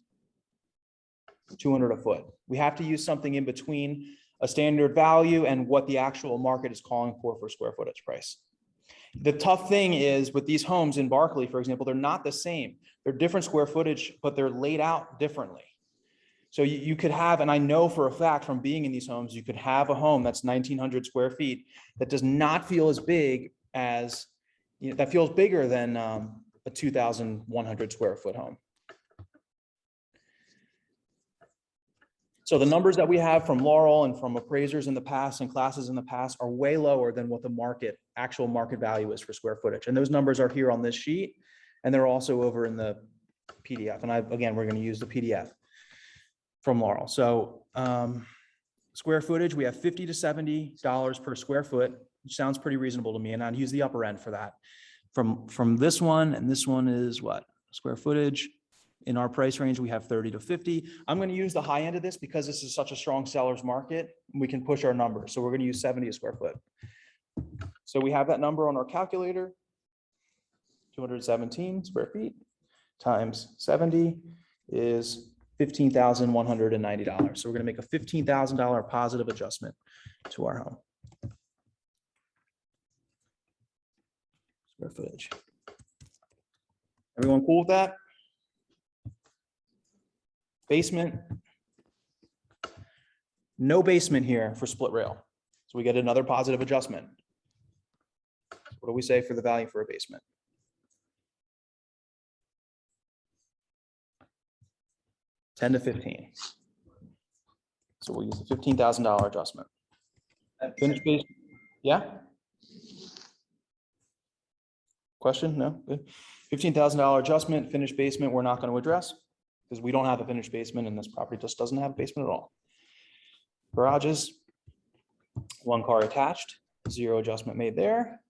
[SPEAKER 1] 200 a foot. We have to use something in between a standard value and what the actual market is calling for square footage price. The tough thing is with these homes in Berkeley, for example, they're not the same. They're different square footage, but they're laid out differently. So you could have, and I know for a fact from being in these homes, you could have a home that's 1,900 square feet that does not feel as big as, you know, that feels bigger than a 2,100 square foot home. So the numbers that we have from Laurel and from appraisers in the past and classes in the past are way lower than what the actual market value is for square footage. And those numbers are here on this sheet, and they're also over in the PDF. And again, we're going to use the PDF from Laurel. So square footage, we have $50 to $70 per square foot, which sounds pretty reasonable to me. And I'd use the upper end for that. From this one, and this one is what? Square footage. In our price range, we have 30 to 50. I'm going to use the high end of this because this is such a strong seller's market. We can push our numbers. So we're going to use 70 a square foot. So we have that number on our calculator, 217 square feet times 70 is $15,190. So we're going to make a $15,000 positive adjustment to our home. Square footage. Everyone cool with that? Basement. No basement here for split rail. So we get another positive adjustment. What do we say for the value for a basement? $10 to $15. So we'll use the $15,000 adjustment. Finished basement. Yeah? Question? No? Good. $15,000 adjustment, finished basement, we're not going to address because we don't have a finished basement and this property just doesn't have a basement at all. Garages, 1 car attached, 0 adjustment made there.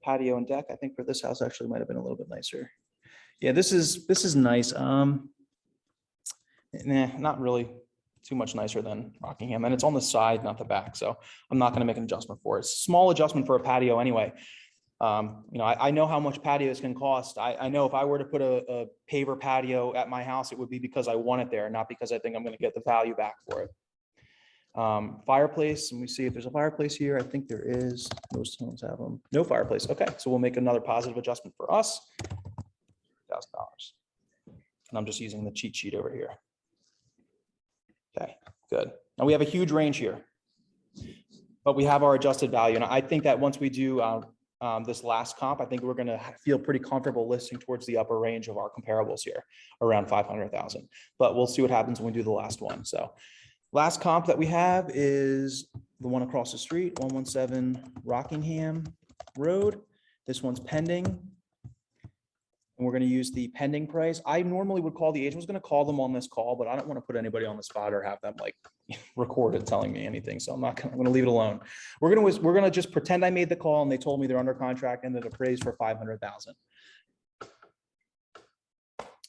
[SPEAKER 1] Patio and deck, I think for this house actually might have been a little bit nicer. Yeah, this is nice. Nah, not really too much nicer than Rockingham, and it's on the side, not the back. So I'm not going to make an adjustment for it. It's a small adjustment for a patio anyway. You know, I know how much patios can cost. I know if I were to put a paver patio at my house, it would be because I want it there, not because I think I'm going to get the value back for it. Fireplace, and we see if there's a fireplace here. I think there is. Most homes have them. No fireplace. Okay, so we'll make another positive adjustment for us. $1,000. And I'm just using the cheat sheet over here. Okay, good. Now we have a huge range here, but we have our adjusted value. And I think that once we do this last comp, I think we're going to feel pretty comfortable listing towards the upper range of our comparables here, around 500,000. But we'll see what happens when we do the last one. So last comp that we have is the one across the street, 117 Rockingham Road. This one's pending. And we're going to use the pending price. I normally would call the agent. I was going to call them on this call, but I don't want to put anybody on the spot or have them like record it telling me anything. So I'm going to leave it alone. We're going to just pretend I made the call and they told me they're under contract and that appraised for 500,000.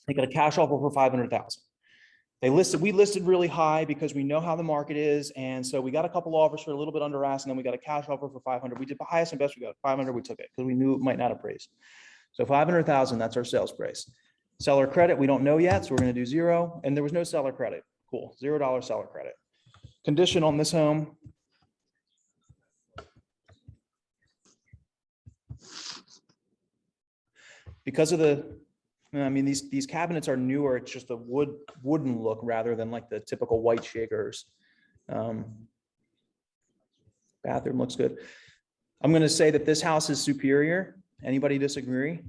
[SPEAKER 1] They got a cash offer for 500,000. we listed really high because we know how the market is. And so we got a couple offers for a little bit under ask, and then we got a cash offer for 500. We did the highest and best we got. 500, we took it because we knew it might not appraise. So 500,000, that's our sales price. Seller credit, we don't know yet, so we're going to do 0. And there was no seller credit. Cool, $0 seller credit. Condition on this home. Because of I mean, these cabinets are newer. It's just a wooden look rather than like the typical white shakers. Bathroom looks good. I'm going to say that this house is superior. Anybody disagree?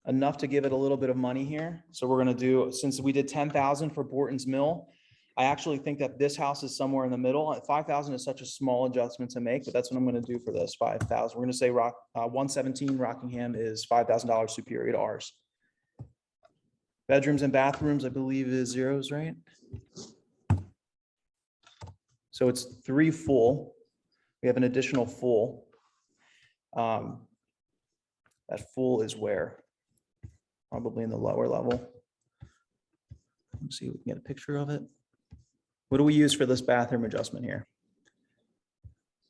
[SPEAKER 1] Enough to give it a little bit of money here. So we're going to do, since we did 10,000 for Borton's Mill, I actually think that this house is somewhere in the middle. 5,000 is such a small adjustment to make, but that's what I'm going to do for this 5,000. We're going to say 117 Rockingham is $5,000 superior to ours. Bedrooms and bathrooms, I believe, is zeros, right? So it's 3 full. We have an additional full. That full is where? Probably in the lower level. Let's see if we can get a picture of it. What do we use for this bathroom adjustment here?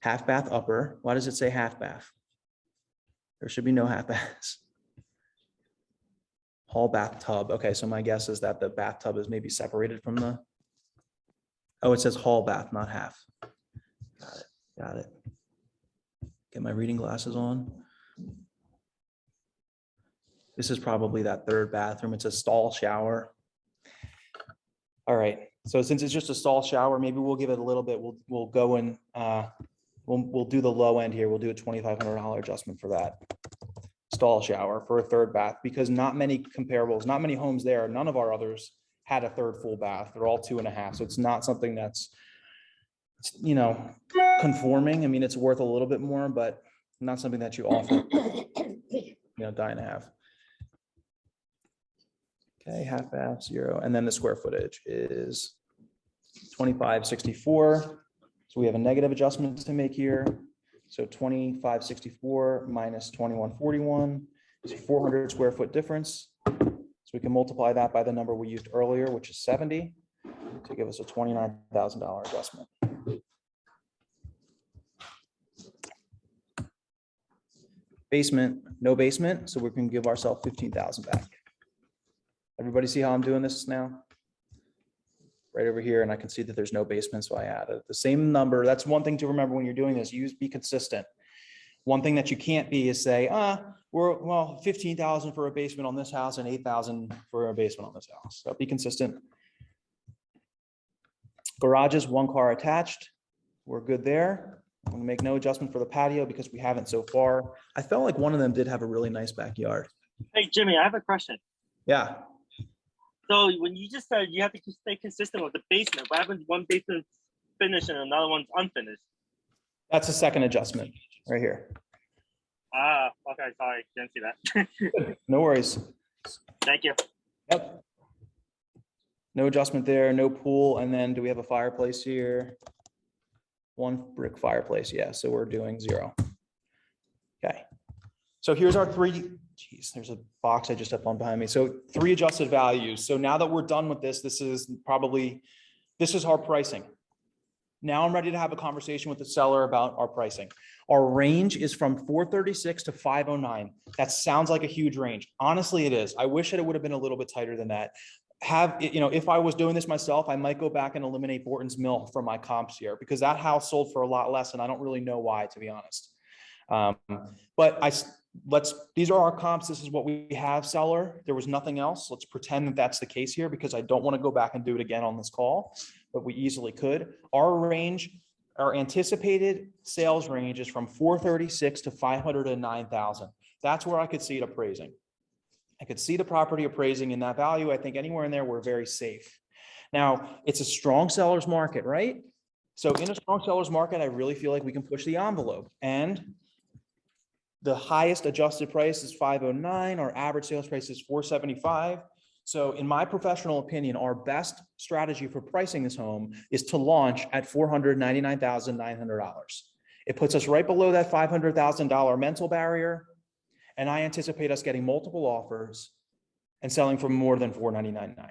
[SPEAKER 1] Half bath upper. Why does it say half bath? There should be no half baths. Hall bathtub. Okay, so my guess is that the bathtub is maybe separated from the, oh, it says hall bath, not half. Got it, got it. Get my reading glasses on. This is probably that 3rd bathroom. It's a stall shower. All right, so since it's just a stall shower, maybe we'll give it a little bit. We'll go and we'll do the low end here. We'll do a $2,500 adjustment for that stall shower for a 3rd bath, because not many comparables, not many homes there. None of our others had a 3rd full bath. They're all 2.5. So it's not something that's, you know, conforming. I mean, it's worth a little bit more, but not something that you offer, you know, die and a half. Okay, half bath, 0. And then the square footage is 2564. So we have a negative adjustment to make here. So 2564 minus 2141 is a 400 square foot difference. So we can multiply that by the number we used earlier, which is 70, to give us a $29,000 adjustment. Basement, no basement, so we can give ourselves 15,000 back. Everybody see how I'm doing this now? Right over here, and I can see that there's no basement, so I added the same number. That's one thing to remember when you're doing this. Be consistent. One thing that you can't be is say, well, 15,000 for a basement on this house and 8,000 for a basement on this house. So be consistent. Garages, 1 car attached. We're good there. I'm gonna make no adjustment for the patio because we haven't so far. I felt like one of them did have a really nice backyard.
[SPEAKER 4] Hey, Jimmy, I have a question.
[SPEAKER 1] Yeah.
[SPEAKER 4] So when you just said you have to stay consistent with the basement, what happens one basement finished and another one's unfinished?
[SPEAKER 1] That's a second adjustment right here.
[SPEAKER 4] Ah, okay, sorry, didn't see that.
[SPEAKER 1] No worries.
[SPEAKER 4] Thank you.
[SPEAKER 1] Yep. No adjustment there, no pool. And then do we have a fireplace here? 1 brick fireplace. Yeah, so we're doing 0. Okay. So here's our 3, geez, there's a box I just stepped on behind me. So 3 adjusted values. So now that we're done with this, this is our pricing. Now I'm ready to have a conversation with the seller about our pricing. Our range is from 436 to 509. That sounds like a huge range. Honestly, it is. I wish that it would have been a little bit tighter than that. If I was doing this myself, I might go back and eliminate Borton's Mill from my comps here, because that house sold for a lot less, and I don't really know why, to be honest. But these are our comps. This is what we have, seller. There was nothing else. Let's pretend that that's the case here, because I don't want to go back and do it again on this call, but we easily could. Our range, our anticipated sales range is from 436 to 509,000. That's where I could see it appraising. I could see the property appraising in that value. I think anywhere in there, we're very safe. Now, it's a strong seller's market, right? So in a strong seller's market, I really feel like we can push the envelope. And the highest adjusted price is 509. Our average sales price is 475. So in my professional opinion, our best strategy for pricing this home is to launch at $499,900. It puts us right below that $500,000 mental barrier. And I anticipate us getting multiple offers and selling for more than $499.9.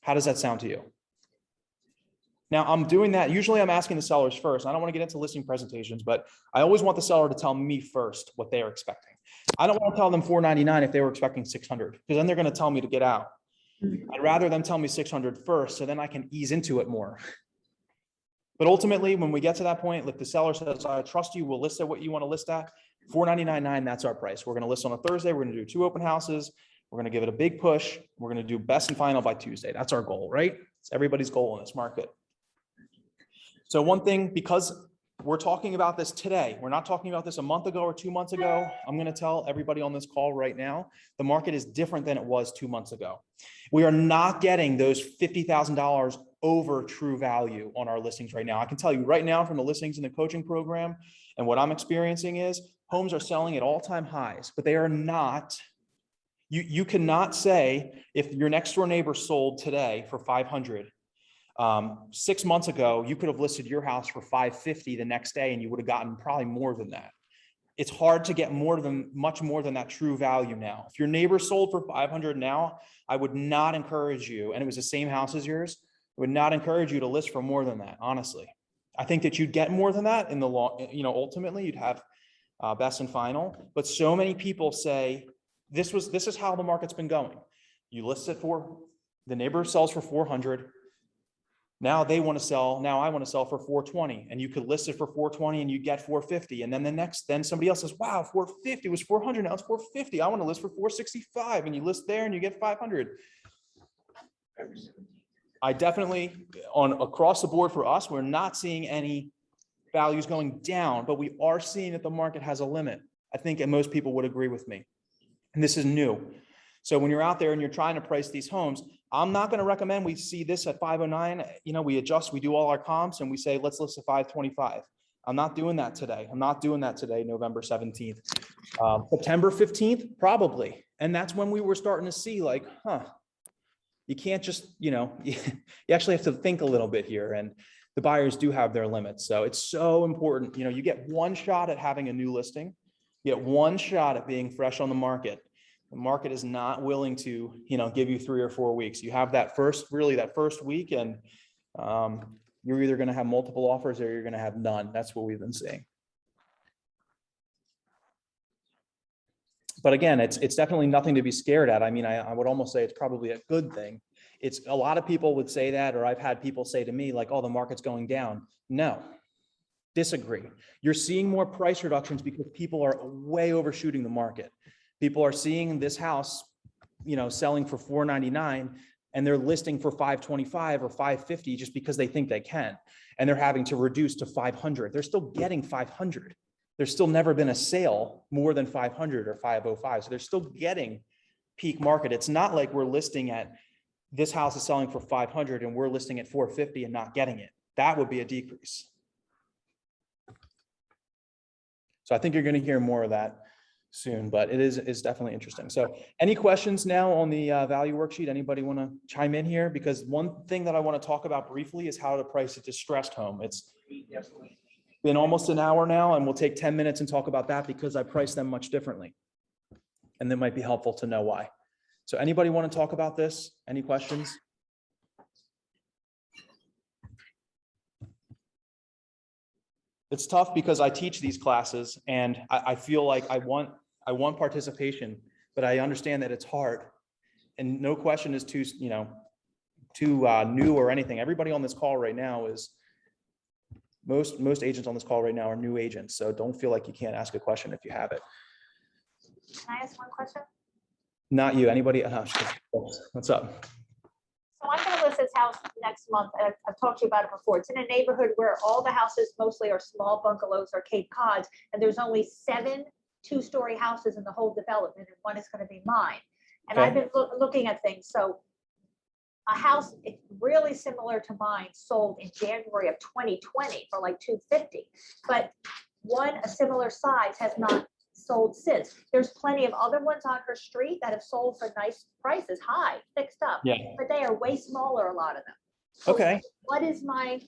[SPEAKER 1] How does that sound to you? Now I'm doing that. Usually I'm asking the sellers first. I don't want to get into listing presentations, but I always want the seller to tell me first what they are expecting. I don't want to tell them $499 if they were expecting 600, because then they're going to tell me to get out. I'd rather them tell me 600 first, so then I can ease into it more. But ultimately, when we get to that point, if the seller says, I trust you, we'll list at what you want to list at, $499.9, that's our price. We're going to list on a Thursday. We're going to do 2 open houses. We're going to give it a big push. We're going to do best and final by Tuesday. That's our goal, right? It's everybody's goal in this market. So one thing, because we're talking about this today, we're not talking about this a month ago or 2 months ago. I'm going to tell everybody on this call right now, the market is different than it was 2 months ago. We are not getting those $50,000 over true value on our listings right now. I can tell you right now from the listings in the coaching program, and what I'm experiencing is homes are selling at all-time highs, but they are not. You cannot say if your next door neighbor sold today for 500, 6 months ago, you could have listed your house for 550 the next day and you would have gotten probably more than that. It's hard to get much more than that true value now. If your neighbor sold for 500 now, I would not encourage you, and it was the same house as yours, I would not encourage you to list for more than that, honestly. I think that you'd get more than that in the long, ultimately you'd have best and final, but so many people say, this is how the market's been going. You list it for, the neighbor sells for 400. Now they want to sell. Now I want to sell for 420, and you could list it for 420 and you get 450. And then somebody else says, wow, 450 was 400. Now it's 450. I want to list for 465, and you list there and you get 500. I definitely, across the board for us, we're not seeing any values going down, but we are seeing that the market has a limit. I think, and most people would agree with me. And this is new. So when you're out there and you're trying to price these homes, I'm not going to recommend we see this at 509. We adjust, we do all our comps and we say, let's list at 525. I'm not doing that today. I'm not doing that today, November 17th. September 15th, probably. And that's when we were starting to see like, you can't just, you actually have to think a little bit here, and the buyers do have their limits. So it's so important. You get one shot at having a new listing. You get one shot at being fresh on the market. The market is not willing to, give you 3 or 4 weeks. You have that first week, and you're either going to have multiple offers or you're going to have none. That's what we've been seeing. But again, it's definitely nothing to be scared at. I mean, I would almost say it's probably a good thing. It's a lot of people would say that, or I've had people say to me like, oh, the market's going down. No, disagree. You're seeing more price reductions because people are way overshooting the market. People are seeing this house, selling for $499 and they're listing for $525 or $550 just because they think they can. And they're having to reduce to $500. They're still getting $500. There's still never been a sale more than $500 or $505. So they're still getting peak market. It's not like we're listing at, this house is selling for $500 and we're listing at $450 and not getting it. That would be a decrease. So I think you're going to hear more of that soon, but it's definitely interesting. So any questions now on the value worksheet? Anybody want to chime in here? Because one thing that I want to talk about briefly is how to price a distressed home. It's been almost an hour now, and we'll take 10 minutes and talk about that because I price them much differently. And that might be helpful to know why. So anybody want to talk about this? Any questions? It's tough because I teach these classes and I feel like I want participation, but I understand that it's hard. And no question is too new or anything. Everybody on this call right now is, most agents on this call right now are new agents. So don't feel like you can't ask a question if you have it.
[SPEAKER 2] Can I ask one question?
[SPEAKER 1] Not you, anybody? What's up?
[SPEAKER 2] So I'm going to list this house next month. I've talked to you about it before. It's in a neighborhood where all the houses mostly are small bungalows or Cape Cods, and there's only 7 two-story houses in the whole development, and one is going to be mine. And
[SPEAKER 1] Okay.
[SPEAKER 2] I've been looking at things. So a house really similar to mine sold in January of 2020 for like $250, but a similar size has not sold since. There's plenty of other ones on her street that have sold for nice prices, high, fixed up, but they are way smaller, a lot of them. So
[SPEAKER 1] Okay.
[SPEAKER 2] what is my...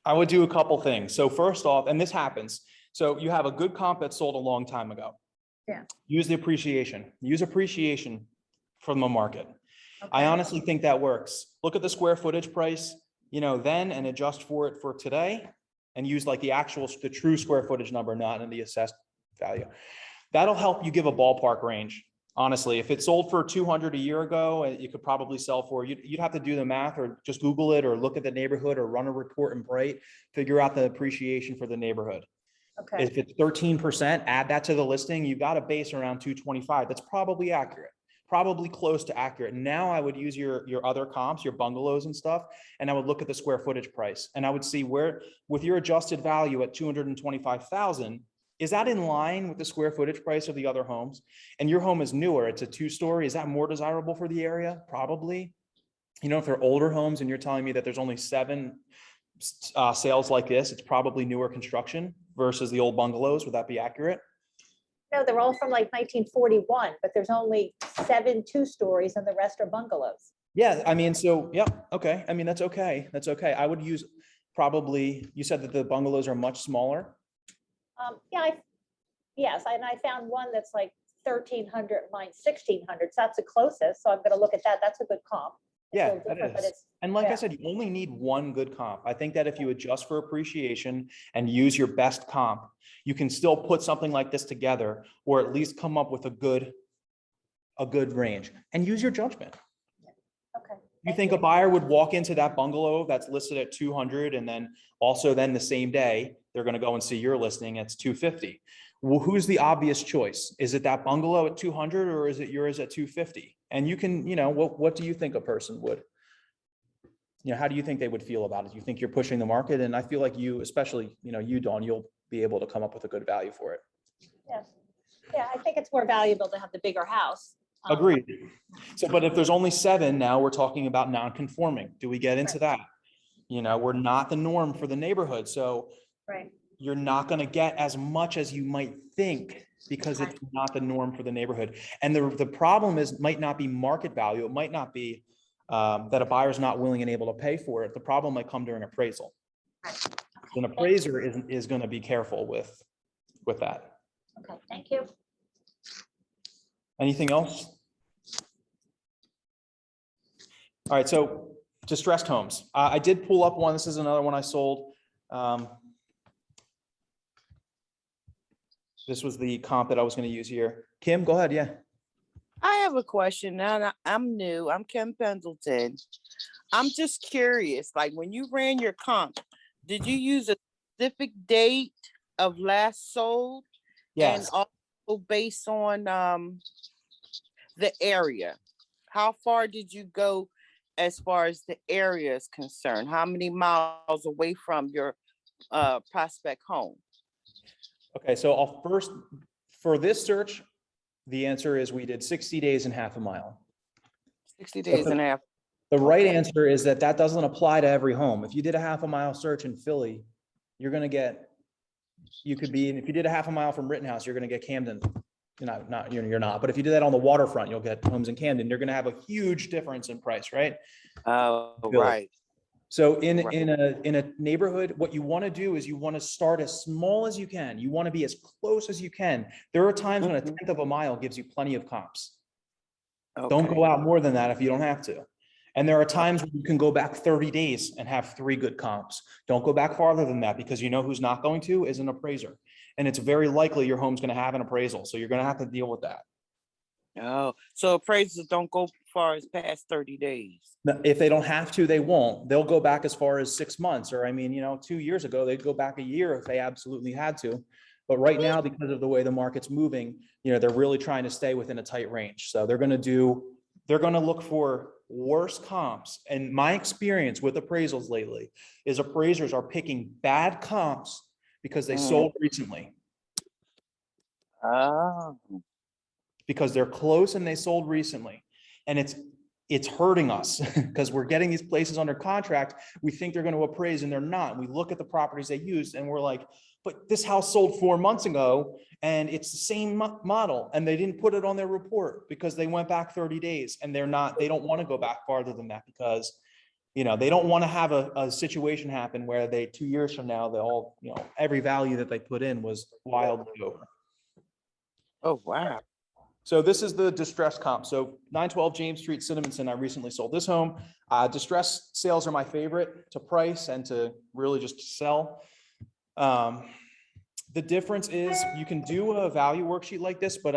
[SPEAKER 1] I would do a couple things. So first off, and this happens, so you have a good comp that sold a long time ago.
[SPEAKER 2] Yeah.
[SPEAKER 1] Use the appreciation. Use appreciation from the market. I
[SPEAKER 2] Okay.
[SPEAKER 1] honestly think that works. Look at the square footage price, then, and adjust for it for today, and use like the true square footage number, not in the assessed value. That'll help you give a ballpark range. Honestly, if it sold for 200 a year ago, you could probably sell for, you'd have to do the math or just Google it or look at the neighborhood or run a report in Bright, figure out the appreciation for the neighborhood.
[SPEAKER 2] Okay.
[SPEAKER 1] If it's 13%, add that to the listing, you've got a base around 225. That's probably accurate, probably close to accurate. Now I would use your other comps, your bungalows and stuff, and I would look at the square footage price. And I would see where, with your adjusted value at 225,000, is that in line with the square footage price of the other homes? And your home is newer, it's a 2-story. Is that more desirable for the area? Probably. If they're older homes and you're telling me that there's only 7 sales like this, it's probably newer construction versus the old bungalows. Would that be accurate?
[SPEAKER 2] No, they're all from like 1941, but there's only 7 2-stories and the rest are bungalows.
[SPEAKER 1] Yeah, yeah, okay. That's okay. That's okay. I would use probably, you said that the bungalows are much smaller.
[SPEAKER 2] Yes, and I found one that's like 1,300, mine's 1,600, so that's the closest, so I'm gonna look at that, that's a good comp. It's a
[SPEAKER 1] Yeah,
[SPEAKER 2] little
[SPEAKER 1] that
[SPEAKER 2] different, but
[SPEAKER 1] is.
[SPEAKER 2] it's-
[SPEAKER 1] And like I
[SPEAKER 2] yeah.
[SPEAKER 1] said, you only need one good comp. I think that if you adjust for appreciation and use your best comp, you can still put something like this together, or at least come up with a good range, and use your judgment.
[SPEAKER 2] Okay.
[SPEAKER 1] You think a buyer would walk into that bungalow that's listed at 200 and then also then the same day, they're going to go and see your listing, it's 250. Well, who's the obvious choice? Is it that bungalow at 200 or is it yours at 250? And you can, what do you think a person would? How do you think they would feel about it? You think you're pushing the market? And I feel like you, especially, you, Dawn, you'll be able to come up with a good value for it.
[SPEAKER 2] Yes. Yeah, I think it's more valuable to have the bigger house.
[SPEAKER 1] Agreed. So, but if there's only 7, now we're talking about non-conforming. Do we get into that? We're not the norm for the neighborhood. So
[SPEAKER 2] Right.
[SPEAKER 1] you're not going to get as much as you might think because it's not the norm for the neighborhood. And the problem might not be market value. It might not be that a buyer's not willing and able to pay for it. The problem might come during appraisal. An appraiser is going to be careful with that.
[SPEAKER 2] Okay, thank you.
[SPEAKER 1] Anything else? All right, so distressed homes. I did pull up one. This is another one I sold. This was the comp that I was going to use here. Kim, go ahead. Yeah.
[SPEAKER 5] I have a question now. I'm new. I'm Kim Pendleton. I'm just curious, like when you ran your comp, did you use a specific date of last sold?
[SPEAKER 1] Yes.
[SPEAKER 5] And also based on the area? How far did you go as far as the area is concerned? How many miles away from your prospect home?
[SPEAKER 1] Okay, so I'll first, for this search, the answer is we did 60 days and half a mile.
[SPEAKER 5] 60 days and a half.
[SPEAKER 1] The right answer is that doesn't apply to every home. If you did a half a mile search in Philly, you're going to get, if you did a half a mile from Rittenhouse, you're going to get Camden. You're not, but if you do that on the waterfront, you'll get homes in Camden. You're going to have a huge difference in price, right?
[SPEAKER 5] Oh,
[SPEAKER 1] Philly.
[SPEAKER 5] right.
[SPEAKER 1] So in a neighborhood, what you want to do is you want to start as small as you can. You want to be as close as you can. There are times when a 1/10 of a mile gives you plenty of comps.
[SPEAKER 5] Okay.
[SPEAKER 1] Don't go out more than that if you don't have to. And there are times when you can go back 30 days and have 3 good comps. Don't go back farther than that because you know who's not going to is an appraiser. And it's very likely your home's going to have an appraisal. So you're going to have to deal with that.
[SPEAKER 5] Oh, so appraisals don't go far as past 30 days.
[SPEAKER 1] If they don't have to, they won't. They'll go back as far as 6 months, or 2 years ago, they'd go back a year if they absolutely had to. But right now, because of the way the market's moving, they're really trying to stay within a tight range. So they're going to look for worse comps. And my experience with appraisals lately is appraisers are picking bad comps because they sold recently.
[SPEAKER 5] Oh.
[SPEAKER 1] Because they're close and they sold recently. And it's hurting us because we're getting these places under contract. We think they're going to appraise and they're not. We look at the properties they used and we're like, but this house sold 4 months ago and it's the same model. And they didn't put it on their report because they went back 30 days and they don't want to go back farther than that because, they don't want to have a situation happen where 2 years from now, every value that they put in was wildly over.
[SPEAKER 5] Oh, wow.
[SPEAKER 1] So this is the distress comp. So 912 James Street, Cinnaminson. I recently sold this home. Distress sales are my favorite to price and to really just sell. The difference is you can do a value worksheet like this, but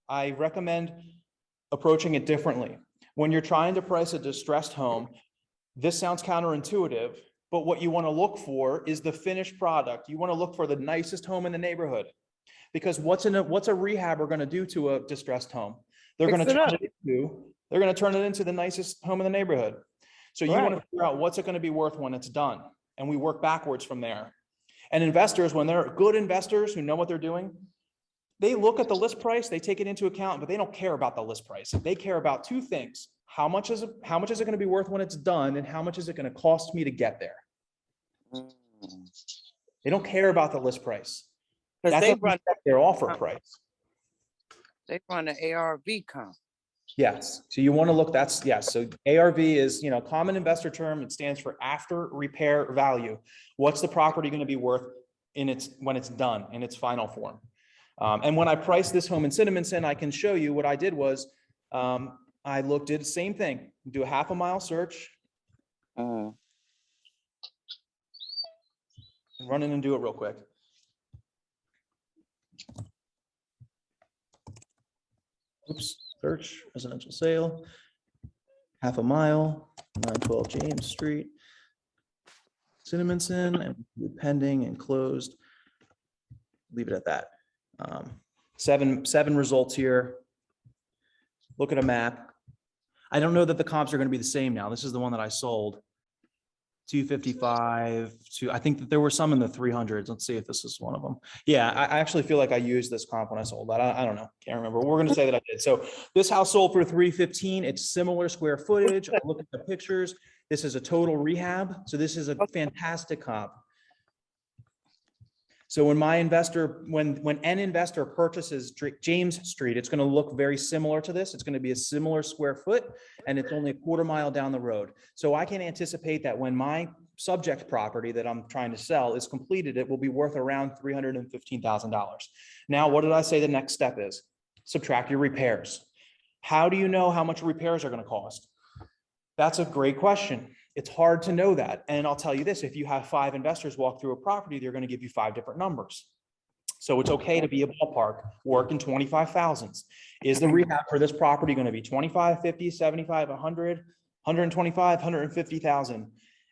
[SPEAKER 1] I recommend approaching it differently. When you're trying to price a distressed home, this sounds counterintuitive, but what you want to look for is the finished product. You want to look for the nicest home in the neighborhood. Because what's a rehabber going to do to a distressed home? They're going to turn it into the nicest home in the neighborhood. So you want to figure out what's it going to be worth when it's done, and we work backwards from there. And investors, when they're good investors who know what they're doing, they look at the list price, they take it into account, but they don't care about the list price. They care about two things: how much is it going to be worth when it's done, and how much is it going to cost me to get there? They don't care about the list price.
[SPEAKER 5] Because they run
[SPEAKER 1] their offer price.
[SPEAKER 5] They run an ARV comp.
[SPEAKER 1] Yes. So you want to look, yes. So ARV is, common investor term. It stands for after repair value. What's the property going to be worth when it's done in its final form? And when I priced this home in Cinnaminson, I can show you what I did was I did the same thing, do a half a mile search. Run in and do it real quick. Oops, search residential sale, half a mile, 912 James Street, Cinnaminson, and pending and closed. Leave it at that. Seven results here. Look at a map. I don't know that the comps are going to be the same now. This is the one that I sold. 255 to, I think that there were some in the 300s. Let's see if this is one of them. Yeah, I actually feel like I used this comp when I sold that. I don't know. Can't remember. We're going to say that I did. So this house sold for 315. It's similar square footage. Look at the pictures. This is a total rehab. So this is a fantastic comp. So when an investor purchases James Street, it's going to look very similar to this. It's going to be a similar square foot, and it's only a quarter mile down the road. So I can anticipate that when my subject property that I'm trying to sell is completed, it will be worth around $315,000. Now, what did I say the next step is? Subtract your repairs. How do you know how much repairs are going to cost? That's a great question. It's hard to know that. And I'll tell you this, if you have 5 investors walk through a property, they're going to give you 5 different numbers. So it's okay to be a ballpark, work in 25 thousands. Is the rehab for this property going to be 25, 50, 75, 100, 125, 150,000?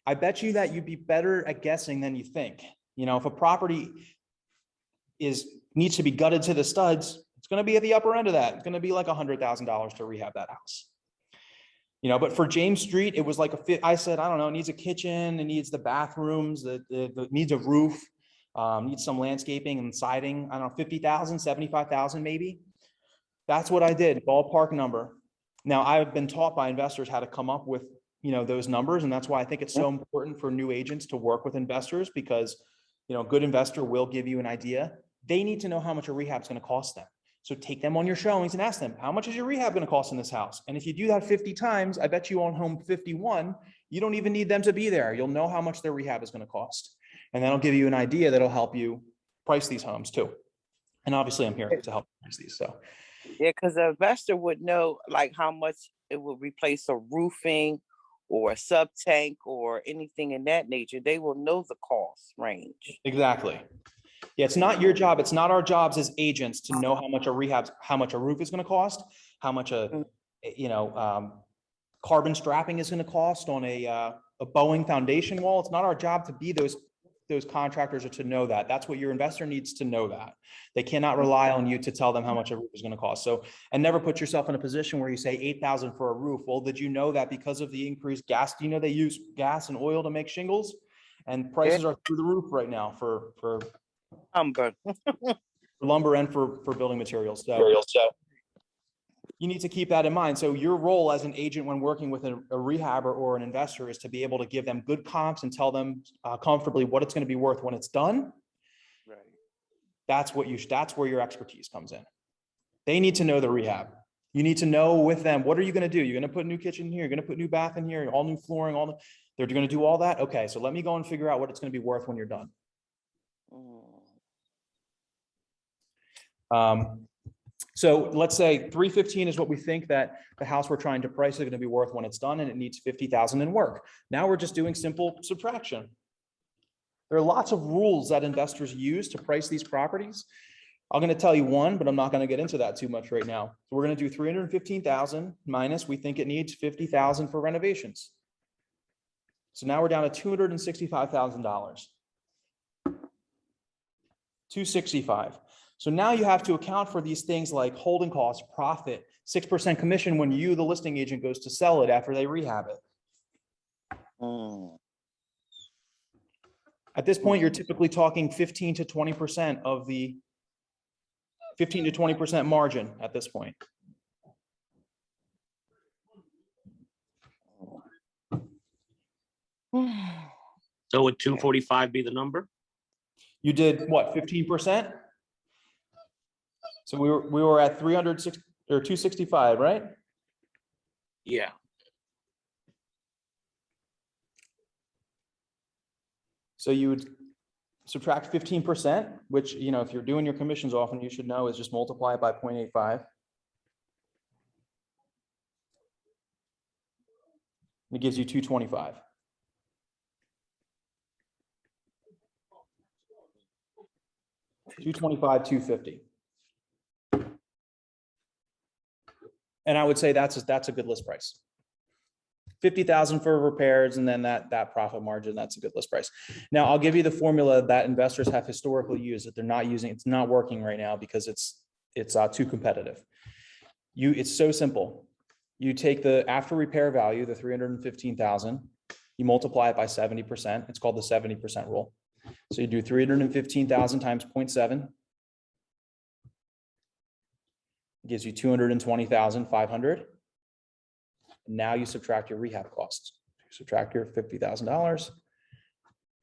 [SPEAKER 1] I bet you that you'd be better at guessing than you think. If a property needs to be gutted to the studs, it's going to be at the upper end of that. It's going to be like $100,000 to rehab that house. But for James Street, it was like I said, I don't know, it needs a kitchen, it needs the bathrooms, it needs a roof, needs some landscaping and siding. I don't know, 50,000, 75,000 maybe. That's what I did, ballpark number. Now I've been taught by investors how to come up with, those numbers. And that's why I think it's so important for new agents to work with investors, because, a good investor will give you an idea. They need to know how much a rehab is going to cost them. So take them on your showings and ask them, how much is your rehab going to cost in this house? And if you do that 50 times, I bet you on home 51, you don't even need them to be there. You'll know how much their rehab is going to cost. And that'll give you an idea that'll help you price these homes too. And obviously I'm here to help price these. So
[SPEAKER 5] yeah, because the investor would know like how much it will replace a roofing or a sub tank or anything in that nature. They will know the cost range.
[SPEAKER 1] Exactly. Yeah, it's not your job. It's not our jobs as agents to know how much a roof is going to cost, how much carbon strapping is going to cost on a Boeing foundation wall. It's not our job to be those contractors or to know that. That's what your investor needs to know that. They cannot rely on you to tell them how much a roof is going to cost. So, and never put yourself in a position where you say $8,000 for a roof. Well, did you know that because of the increased gas, do you know they use gas and oil to make shingles? And prices are through the roof right now for lumber and for building materials. So you need to keep that in mind. So your role as an agent when working with a rehabber or an investor is to be able to give them good comps and tell them comfortably what it's going to be worth when it's done.
[SPEAKER 5] Right.
[SPEAKER 1] That's where your expertise comes in. They need to know the rehab. You need to know with them, what are you going to do? You're going to put a new kitchen here. You're going to put new bath in here, all new flooring, they're going to do all that. Okay. So let me go and figure out what it's going to be worth when you're done. So let's say 315 is what we think that the house we're trying to price is going to be worth when it's done, and it needs 50,000 in work. Now we're just doing simple subtraction. There are lots of rules that investors use to price these properties. I'm going to tell you one, but I'm not going to get into that too much right now. So we're going to do 315,000 minus, we think it needs 50,000 for renovations. So now we're down to $265,000. 265. So now you have to account for these things like holding costs, profit, 6% commission when you, the listing agent, goes to sell it after they rehab it. At this point, you're typically talking 15 to 20% of the 15 to 20% margin at this point.
[SPEAKER 3] So would 245 be the number?
[SPEAKER 1] You did what, 15%? So we were at 360 or 265, right?
[SPEAKER 3] Yeah.
[SPEAKER 1] So you would subtract 15%, which, you know, if you're doing your commissions often, you should know is just multiply it by 0.85. It gives you 225. $225,250. And I would say that's a good list price. 50,000 for repairs, and then that profit margin, that's a good list price. Now I'll give you the formula that investors have historically used that they're not using. It's not working right now because it's too competitive. It's so simple. You take the after repair value, the 315,000, you multiply it by 70%. It's called the 70% rule. So you do 315,000 times 0.7. Gives you 220,500. Now you subtract your rehab costs. You subtract your $50,000,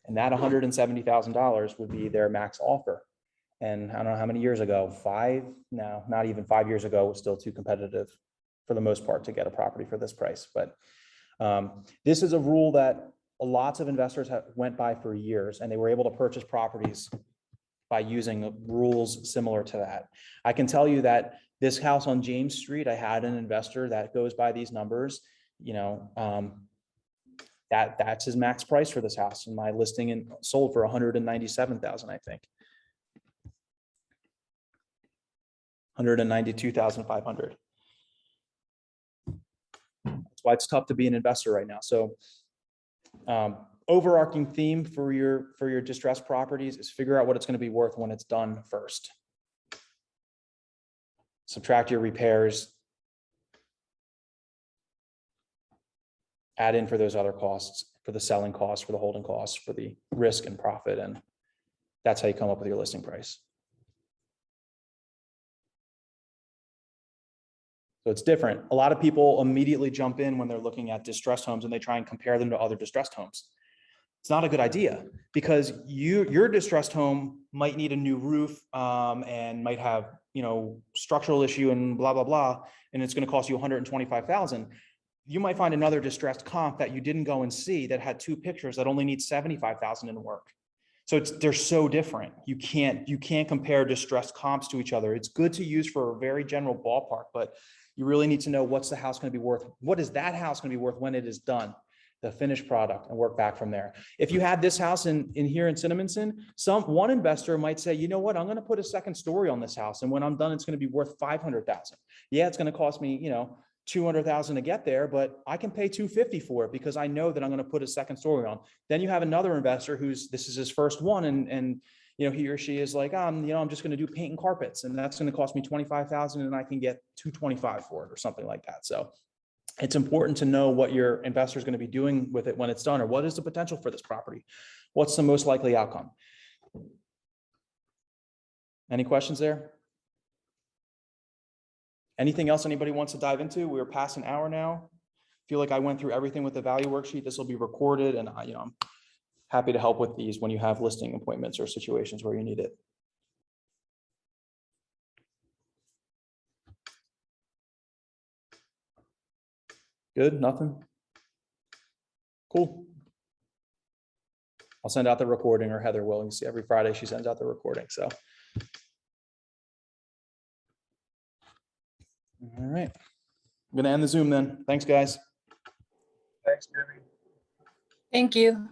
[SPEAKER 1] and that $170,000 would be their max offer. And I don't know how many years ago, no, not even 5 years ago, was still too competitive for the most part to get a property for this price. But this is a rule that lots of investors went by for years, and they were able to purchase properties by using rules similar to that. I can tell you that this house on James Street, I had an investor that goes by these numbers, you know, that's his max price for this house, and my listing and sold for 197,000, I think. 192,500. That's why it's tough to be an investor right now. So overarching theme for your distressed properties is figure out what it's going to be worth when it's done first. Subtract your repairs, add in for those other costs, for the selling costs, for the holding costs, for the risk and profit, and that's how you come up with your listing price. So it's different. A lot of people immediately jump in when they're looking at distressed homes and they try and compare them to other distressed homes. It's not a good idea, because your distressed home might need a new roof and might have, you know, structural issue and blah, blah, blah, and it's going to cost you 125,000. You might find another distressed comp that you didn't go and see that had 2 pictures that only need 75,000 in work. So they're so different. You can't compare distressed comps to each other. It's good to use for a very general ballpark, but you really need to know what's the house going to be worth. What is that house going to be worth when it is done? The finished product, and work back from there. If you had this house in here in Cinnaminson, one investor might say, you know what, I'm going to put a second story on this house, and when I'm done, it's going to be worth 500,000. Yeah, it's going to cost me, you know, 200,000 to get there, but I can pay 250 for it because I know that I'm going to put a second story on. Then you have another investor this is his first one, and you know, he or she is like, you know, I'm just going to do paint and carpets, and that's going to cost me 25,000, and I can get 225 for it or something like that. So it's important to know what your investor is going to be doing with it when it's done, or what is the potential for this property? What's the most likely outcome? Any questions there? Anything else anybody wants to dive into? We're past an hour now. Feel like I went through everything with the value worksheet. This will be recorded, and you know, I'm happy to help with these when you have listing appointments or situations where you need it. Good, nothing? Cool. I'll send out the recording, or Heather will. You see, every Friday she sends out the recording. So All right. I'm gonna end the Zoom then. Thanks, guys.
[SPEAKER 4] Thanks, Jimmy.
[SPEAKER 6] Thank you.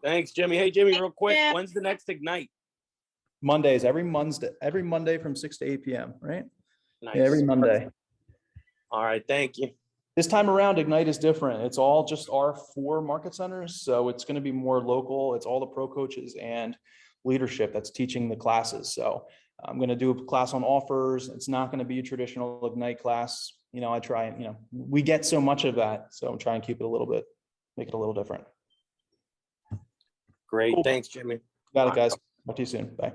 [SPEAKER 3] Thanks, Jimmy. Hey, Jimmy, real quick,
[SPEAKER 6] Jim.
[SPEAKER 3] when's the next Ignite?
[SPEAKER 1] Mondays, every Monday from 6 to 8 p.m., right?
[SPEAKER 3] Nice.
[SPEAKER 1] Yeah, every Monday.
[SPEAKER 3] All right, thank you.
[SPEAKER 1] This time around, Ignite is different. It's all just our 4 market centers. So it's going to be more local. It's all the pro coaches and leadership that's teaching the classes. So I'm going to do a class on offers. It's not going to be a traditional Ignite class. You know, I try and, you know, we get so much of that. So I'm trying to keep it a little bit, make it a little different.
[SPEAKER 3] Great, thanks, Jimmy.
[SPEAKER 1] Got it, guys. Talk to you soon. Bye.